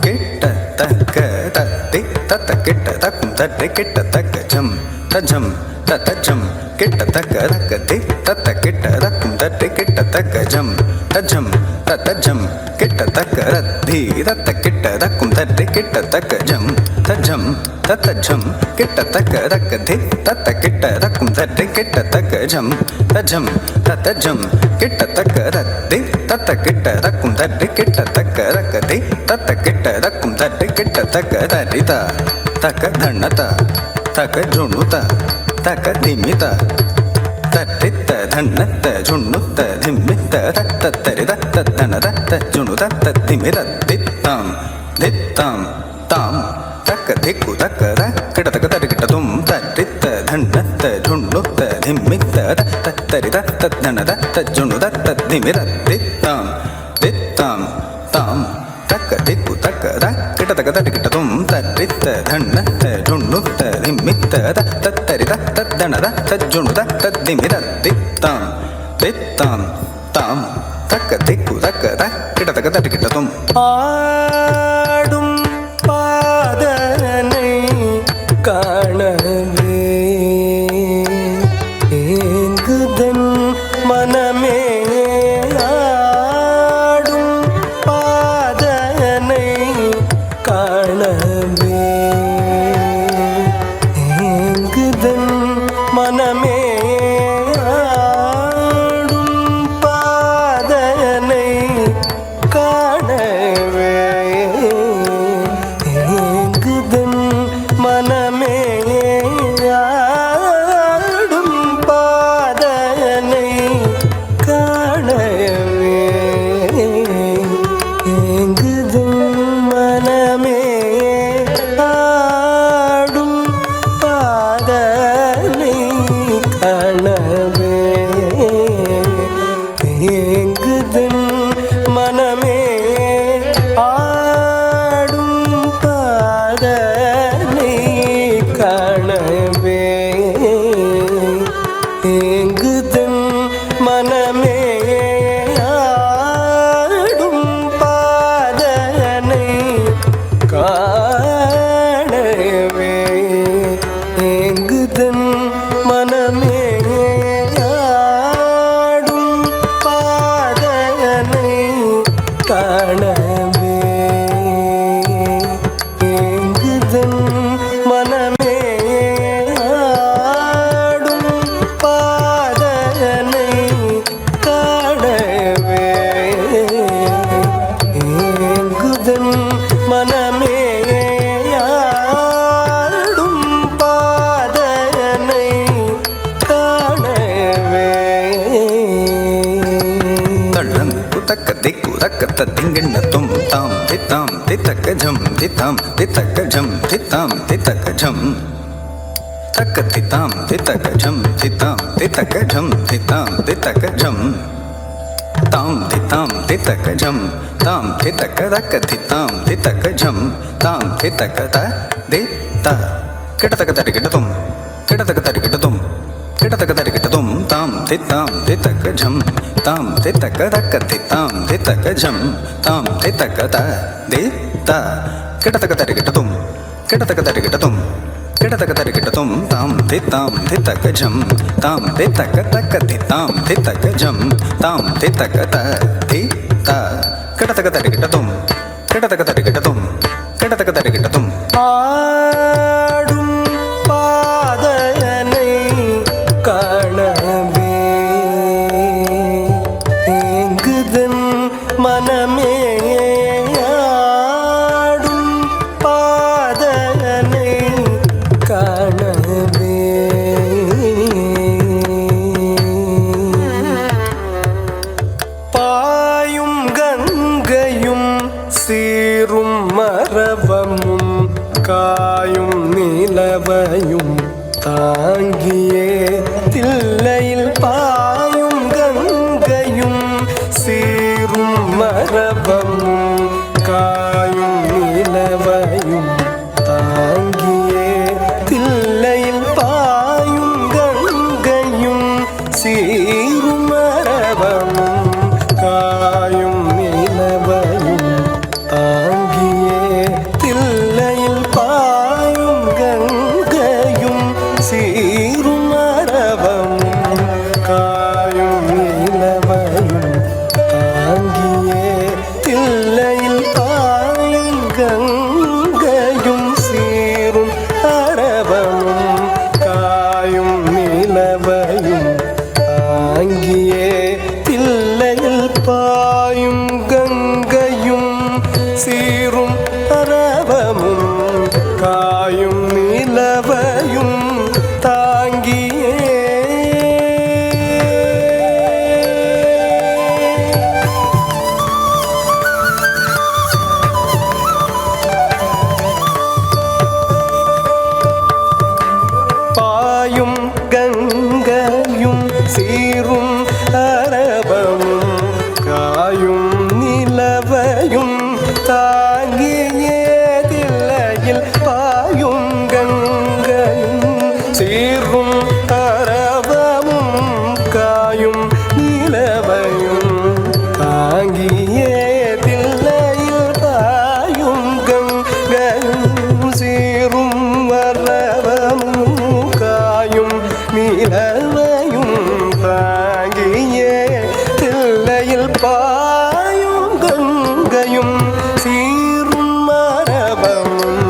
கிட்ட தக்க தத்தி தத்த கிட்ட தக்கும் தரி கிட்ட தக்க ஜம் த ஜம் தத்த ஜம் கிட்ட தக்க தக்க தி தத்த கிட்ட தக்கும் தரி கிட்ட தக்க ஜம் த ஜம் தத்த ஜம் கிட்ட தக்க ரத்தி தத்த கிட்ட தக்கும் தரி கிட்ட தக்க ஜம் த ஜம் தத்த ஜம் கிட்ட தக்க தக்க தி தத்த கிட்ட தக்கும் தரி கிட்ட தக்க ஜம் த ஜம் தத்த ஜம் கிட்ட தக்க ரத்தி தத்த கிட்ட தக்கும் தரி கிட்ட தக்க ரக்க தி தத்த கிட்ட தக்கும் தரி கிட்ட தக்க தரித தக்க தண்ணத தக்க ஜுணுத தக்க திமித தட்டித்த தன்னத்த ஜுண்ணுத்த திம்மித்த தத்த தரி தத்த தன தத்த ஜுணு தத்த திமிர தித்தாம் தித்தாம் தாம் தக்க திக்கு தக்க கிட்ட தக்க தரி கிட்ட தும் தட்டித்த தன்னத்த ஜுண்ணுத்த திம்மித்த தத்த தரி தத்த தன தத்த ஜுணு தத்த திமிர தித்தாம் தித்தாம் தாம் தக்க திக்கு தக்க கிட்ட தக்க தரி கிட்ட தும் தட்டித்த தன்னத்த ஜுண்ணுத்த திம்மித்த தத்த தரி தத்த தன தத்த ஜுணு தத்த திமிர தித்தாம் தித்தாம் தாம் தக்க திக்கு தக்க கிட்ட தக்க தரி கிட்ட தும் ஆடும் பாதனை காணவே ஏங்குதன் மனமே ஆடும் பாதனை காணவே ஏங்குதன் மனமே ஆடும் பாதனை காணவே ஏங்குதன் மனமே ஆடும் பாதனை காணவே ஏங்குதன் மனமே ஆடும் பாதனை காணவே ஏங்குதன் மனமே ஆடும் பாதனை காணவே ஏங்குதன் மனமே ஆடும் பாதனை காணவே ஏங்குதன் மனமே தித்தக்க ஜம் தித்தாம் தித்தக்க ஜம் தித்தாம் தித்தக்க ஜம் தக்க தித்தாம் தித்தக்க ஜம் தித்தாம் தித்தக்க ஜம் தித்தாம் தித்தக்க ஜம் தாம் தித்தாம் தித்தக்க ஜம் தாம் தித்தக்க தக்க தித்தாம் தித்தக்க ஜம் தாம் தித்தக்க த தி த கிட்டத்தக்க தடி கிட்டதும் கிட்டத்தக்க தடி கிட்டதும் கிட்டத்தக்க தடி கிட்டதும் தாம் தித்தாம் தித்தக்க ஜம் தாம் தித்தக்க தக்க தித்தாம் தித்தக்க ஜம் தாம் தித்தக்க த தி த கிட்டத்தக்க தடி கிட்டதும் கிட்டத்தக்க தடி கிட்டதும் கிட்டத்தக்க தடி கிட்டதும் தாம் தித்தாம் தித்தக்க ஜம் தாம் தித்தக்க தக்க தித்தாம் தித்தக்க ஜம் தாம் தித்தக்க த தி த கிட்டத்தக்க தடி கிட்டதும் கிட்டத்தக்க தடி கிட்டதும் கிட்டத்தக்க தடி கிட்டதும் ஆடும் பாதனை காணவே ஏங்குதன் மனமே ஆடும் பாதனை காணவே பாயும் கங்கையும் சீரும் மரபமும் காயும் நிலவையும் தாங்கியே தில்லையில் பாயும் கங்கையும் சீரும் மரபமும் காயும் நிலவையும் தாங்கியே தில்லையில் பாயும் கங்கையும் சீரும் மரபமும் காயும் நிலவையும் தாங்கியே தில்லையில் பாயும் கங்கையும் சீரும் மரபமும் காயும் நிலவையும் தாங்கியே தில்லையில் பாயும் கங்கையும் சீரும் அரபமும் காயும் நிலவையும் தாங்கியே தில்லையில் பாயும் கங்கையும் சீரும் அரபமும் காயும் நிலவையும் தாங்கியே பாயும் கங்கையும் சீரும் அரபமும் காயும் நிலவையும் தாங்கியே தில்லையில் பாயும் கங்கையும் சீரும் அரபமும் காயும் நிலவையும் தாங்கியே தில்லையில் பாயும் கங்கையும் சீரும் அரபமும் காயும் நிலவையும் தாங்கியே தில்லையில் பாயும் கங்கையும் சீரும் மரபமும்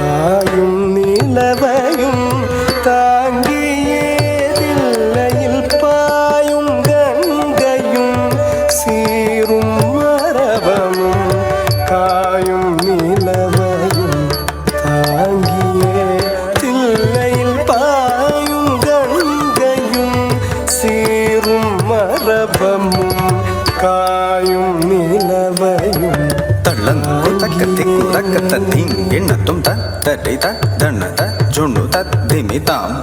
காயும் நிலவையும் தாங்கியே தில்லையில் பாயும் கங்கையும் சீரும் மரபமும் காயும் நிலவையும் தாங்கியே தில்லையில் பாயும் கங்கையும் சீரும் மரபமும் காயும் நிலவையும் தள்ளங்கு தக்க திக்கு தக்க தத்தீம் எண்ணத்தும் த தட்டை த தண்ண த ஜொண்ணு த திமி தாம்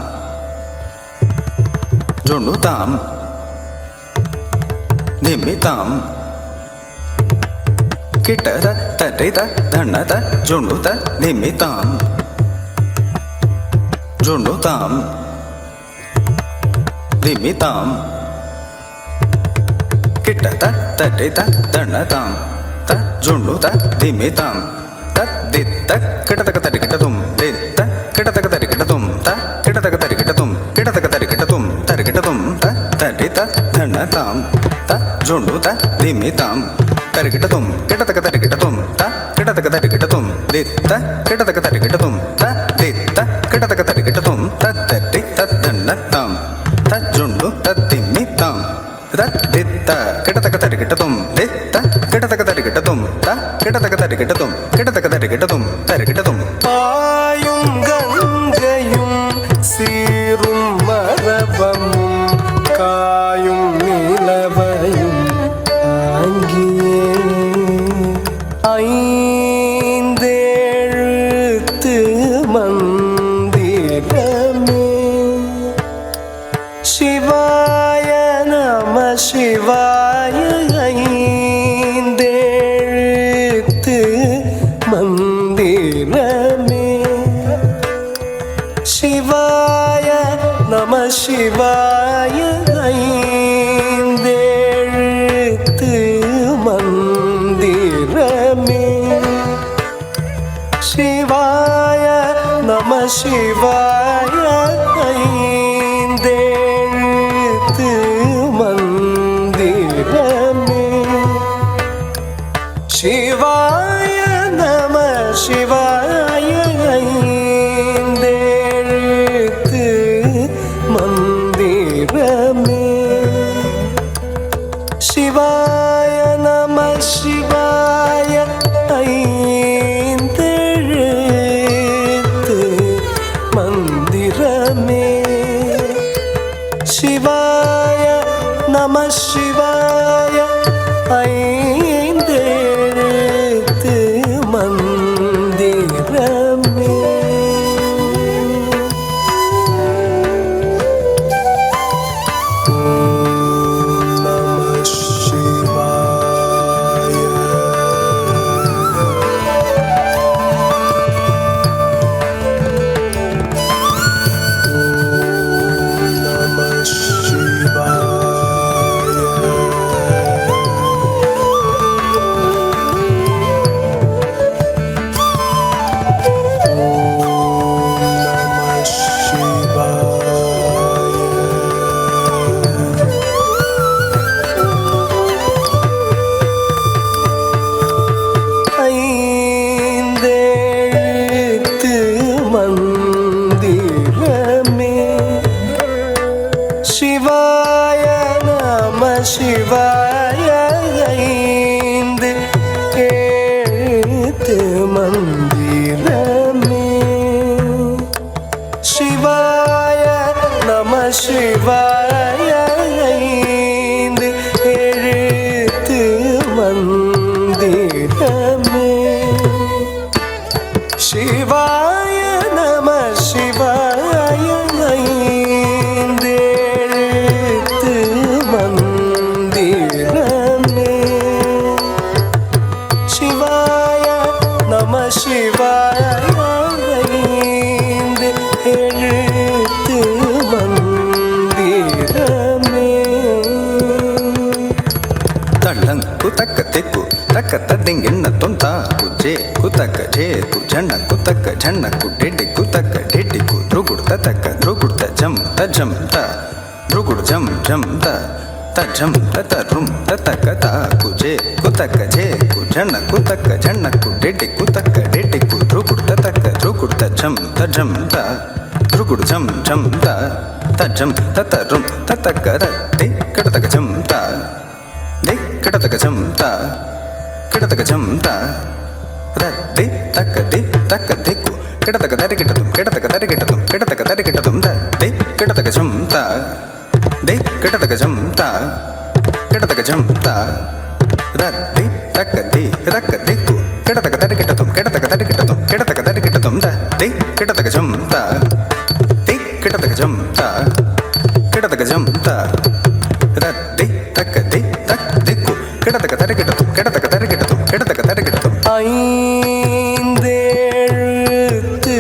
ஜொண்ணு தாம் திமி தாம் கிட்ட த தட்டை த தண்ண த ஜொண்ணு த திமி தாம் ஜொண்ணு தாம் திமி தாம் கிட்ட த தட்டை த தண்ண தாம் த ஜொண்ணு த திமி தாம் த தித்த கிட்டத்தக்க தடி கிட்டதும் தித்த கிட்டத்தக்க தடி கிட்டதும் த கிட்டத்தக்க தடி கிட்டதும் கிட்டத்தக்க தடி கிட்டதும் தடி கிட்டதும் த தடி த தண்ண தாம் த ஜொண்ணு த திமி தாம் தடி கிட்டதும் கிட்டத்தக்க தடி கிட்டதும் த கிட்டத்தக்க தடி கிட்டதும் தித்த கிட்டத்தக்க தடி கிட்டதும் த தித்த கிட்டத்தக்க தடி கிட்டதும் த தடி த தண்ண தாம் த ஜொண்ணு த திமி தாம் த தித்த கிட்டத்தக்க தடி கிட்டதும் தித்த கிட்டத்தக்க தடி கிட்டதும் த கிட்டத்தக்க தடி கிட்டதும் கிட்டத்தக்க தடி கிட்டதும் தடி கிட்டதும் பாயும் கங்கையும் சீரும் மரபமும் காயும் நிலவையும் தாங்கியே ஐ சிவாய நம சிவாய ஐந்தெழுத்து மந்திரமே சிவாய நம சிவாய ஐந்தெழுத்து மந்திரமே சிவாய நம சிவாய ஐந்தெழுத்து மந்திரமே சிவாய நம சிவாய ஐந்தெழுத்து மந்திரமே சிவாய நம சிவாய ஐந்தெழுத்து மந்திரமே சிவாய நம சிவாய ஐந்தெழுத்து மந்திரமே ஐந்தெழுத்து மந்திரமே சிவாய நம சிவாய ஐந்து எழுத்து மந்திரமே சிவாய நம சிவாய ஐந்து எழுத்து மந்திரமே சிவாய நம சிவாய ஐந்தெழுத்து மந்திரமே சிவாய நம சிவாய ஐந்தெழுத்து மந்திரமே தள்ளங் குத்தக்க தெக்கு தக்க தட்டிங்கிண்ண தொந்தா குஜே குத்தக்க ஜே குஜண்ண குத்தக்க ஜண்ண குடெட்டி குத்தக்க டெட்டி கு த்ருகுடுத்த தக்க த்ருகுடுத்த ஜம் தஜம் த த்ருகுடு ஜம் ஜம் த தஜம் தரும் தத்தக்க தா குஜே குத்தக்க ஜே குஜண்ண குத்தக்க ஜண்ண குடெட்டி குத்தக்க டெட்டி கு த்ருகுடுத்த தக்க த்ருகுடுத்த ஜம் தஜம் த த்ருகுடு ஜம் ஜம் த தஜம் தரும் தத்தக்க ரத்தி கடத்தக்க ஜம் த கிடத்தக்க ஜம் த கிடத்தக்க ஜம் த ரத்தி தக்க திக்கு கிடத்தக்க தரி கிட்டதும் கிடத்தக்க தரி கிட்டதும் கிடத்தக்க தரி கிட்டதும் தி கிடத்தக்க ஜம் த தி கிடத்தக்க ஜம் த கிடத்தக்க ஜம் த ரத்தி தக்க திக்கு கிடத்தக்க தரி கிட்டதும் கிடத்தக்க தரி கிட்டதும் கிடத்தக்க தரி கிட்டதும் தி கிடத்தக்க ஜம் த தி கிடத்தக்க ஜம் த கிடத்தக்க ஜம் த ரத்தி தக்க திக்கு கிடத்தக்க தரி கிட்டதும் கிடத்தக்க தரி கிட்டதும் கிடத்தக்க தரி கிட்டதும் ஐந்தெழுத்து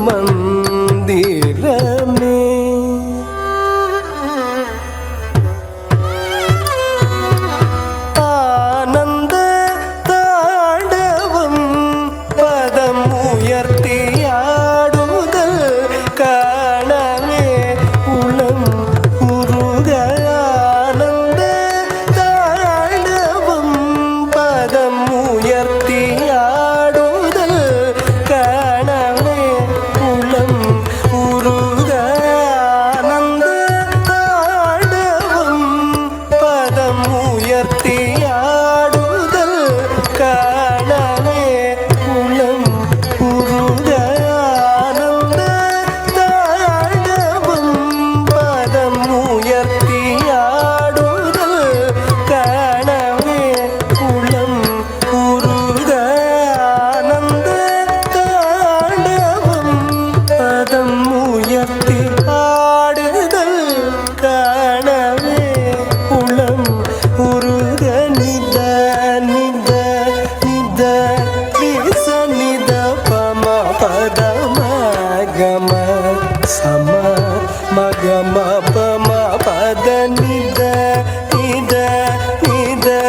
மந்திரமே ஆனந்த தாண்டவம் பதம் உயர்த்தியாடுதல் காணவே உளம் உருக ma pada nida nida nida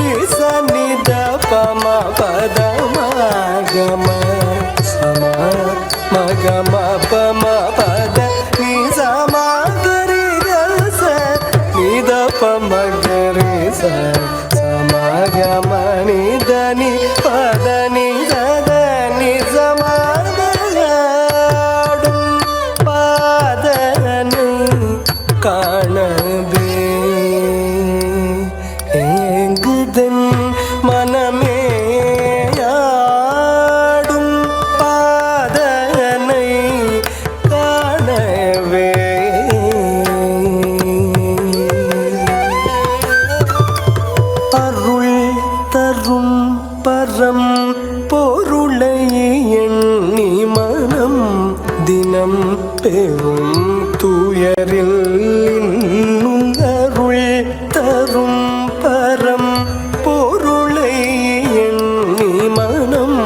isa nida pa ma pada ma ga ma sama ma ga ma pa ma pada ni sama gari ga sa nida pa ma gari sa sama ga ma nida ni pada ni da da ni sama காணவே ஏங்குதன் மனமே ஆடும் பாதனை காணவே அருள் தரும் பரம் பொருளை எண்ணி மனம் தினம் பெறும் துயரில் இன்னும் அருள் தரும் பரம் பொருளை எண்ணி மனம்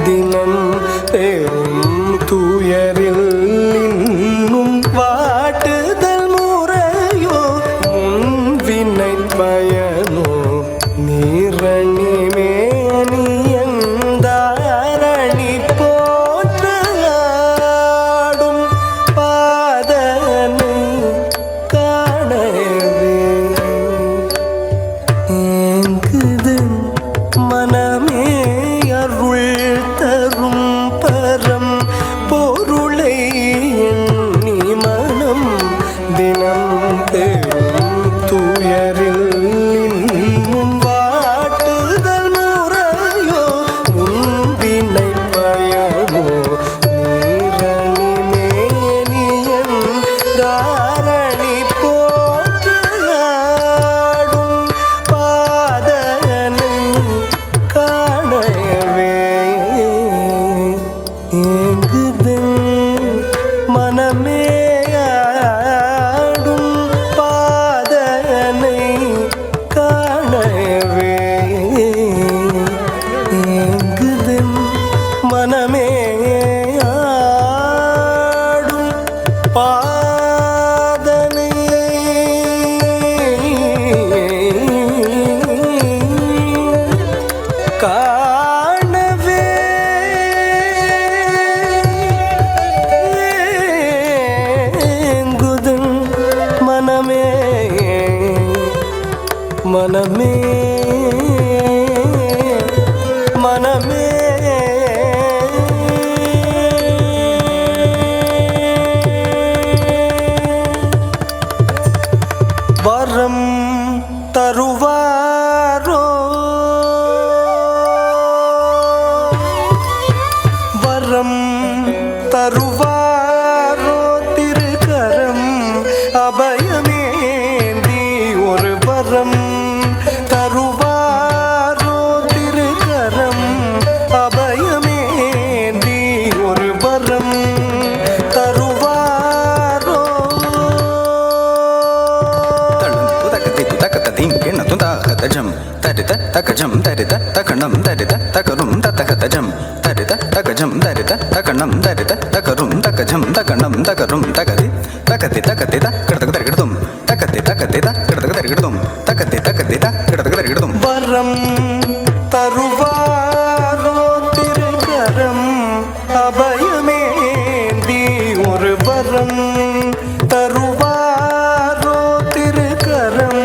தினம் பெறும் துயரில் இன்னும் வாட்டுதல் முறையோ முன்வினை பயனோ நீரணி மேனியந்தாரணி போற்றாடும் பாதனை காணவே ஏங்குது மனமே அருள் தரும் பரம் பொருளை எண்ணி மனம் தினம் பெறும் துயரில் இன்னும் வாட்டுதல் முறையோ முன்பினை பயனோ நீரணி மேனியன் தாரணி போற்றாடும் பாதனை காணவே ஏங்குது மனமே ஆடும் பாதனை காணவே ஏங்குது மனமே ஆடும் பாதனை காணவே ஏங்குது மனமே மனமே மனமே வரம் தருவாரோ வரம் தருவாரோ திருக்கரம் அபயமேந்தி ஒரு வரம் தருவாரோ திருக்கரம் அபயமேந்தி ஒரு வரம் தருவாரோ தகஜம் தரித தகஜம் தரித தகணம் தரித தகரும் தகதஜம் தரித தகஜம் தரித தகணம் தரித தகரும் தகஜம் தகணம் தகரும் தகதி தகதி தகதி தகடக தரிகிடுதும் தகதி தகதி தகடக தரிகிடுதும் தகதி தகதி தகடக தரிகிடுதும் வரம் தருவாரோ திருக்கரம் அபயமேந்தி ஒரு வரம் தருவாரோ திருக்கரம்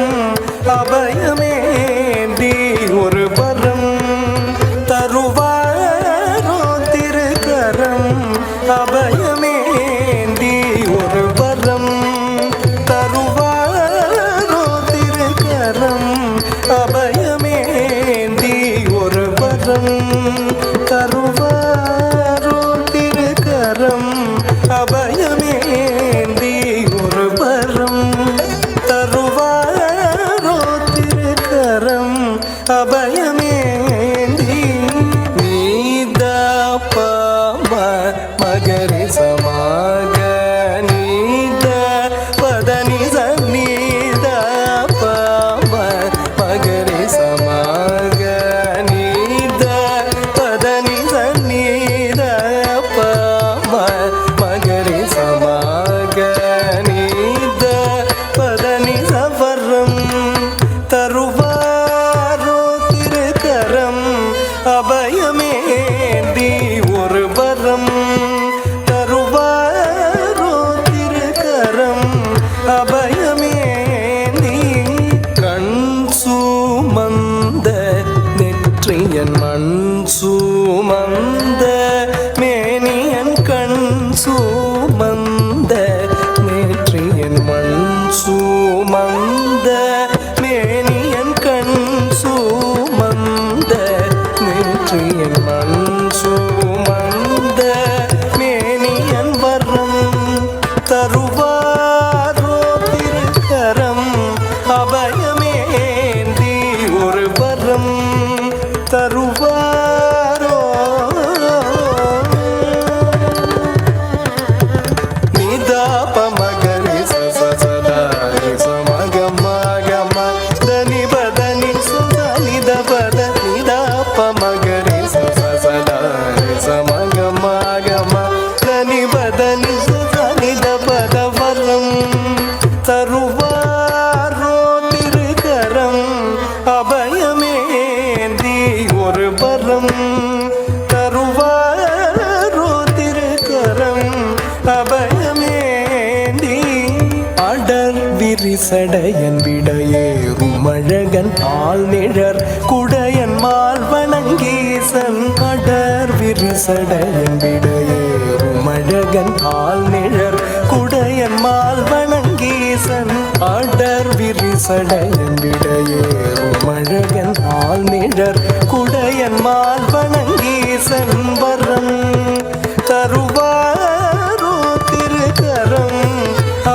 அபயமேந்தி ஒரு வரம் தருவாரோ திருக்கரம் அபயமேந்தி ஒரு வரம் தருவாரோ திருக்கரம் அபயமே அபயமேந்தி கண் சுமந்த நெற்றியன் மண் சுமந்த மேனியன் கண் சுமந்த நெற்றியன் மண் சுமந்த மேனியன் கண் சுமந்த நெற்றியன் மண் சுமந்த மேனியன் வரம் தருவாரோ திருக்கரம் அபயமேந்தி ஒரு வரம் தருவாரோ நிதாப மகரி சசதாரி சமகமகம தனி பதனி சதனி தபத நிதாப மகரி சசதாரி சமகமகம தனி பதனி சதனி தபத வரம் தருவாரோ திருக்கரம் அபயமேந்தி ஒரு வரம் தருவாரோ திருக்கரம் அபயமேந்தி அடர் விரிசடையன் விடையேறும் அழகன் ஆள் நிழற் குடையன் மால் வணங்கீசன் அடர் விரிசடையன் விடையேறும் அழகன் ஆள் நிழற் குடையன் மால் வணங்கீசன் அடர் விரிசடையன் விடையேறும் அழகன் ஆள் நிழற் குடையன் மால் வணங்கீசன் வரம் தருவாரோ திருக்கரம்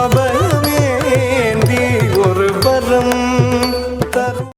அபயமேந்தி ஒரு வரம்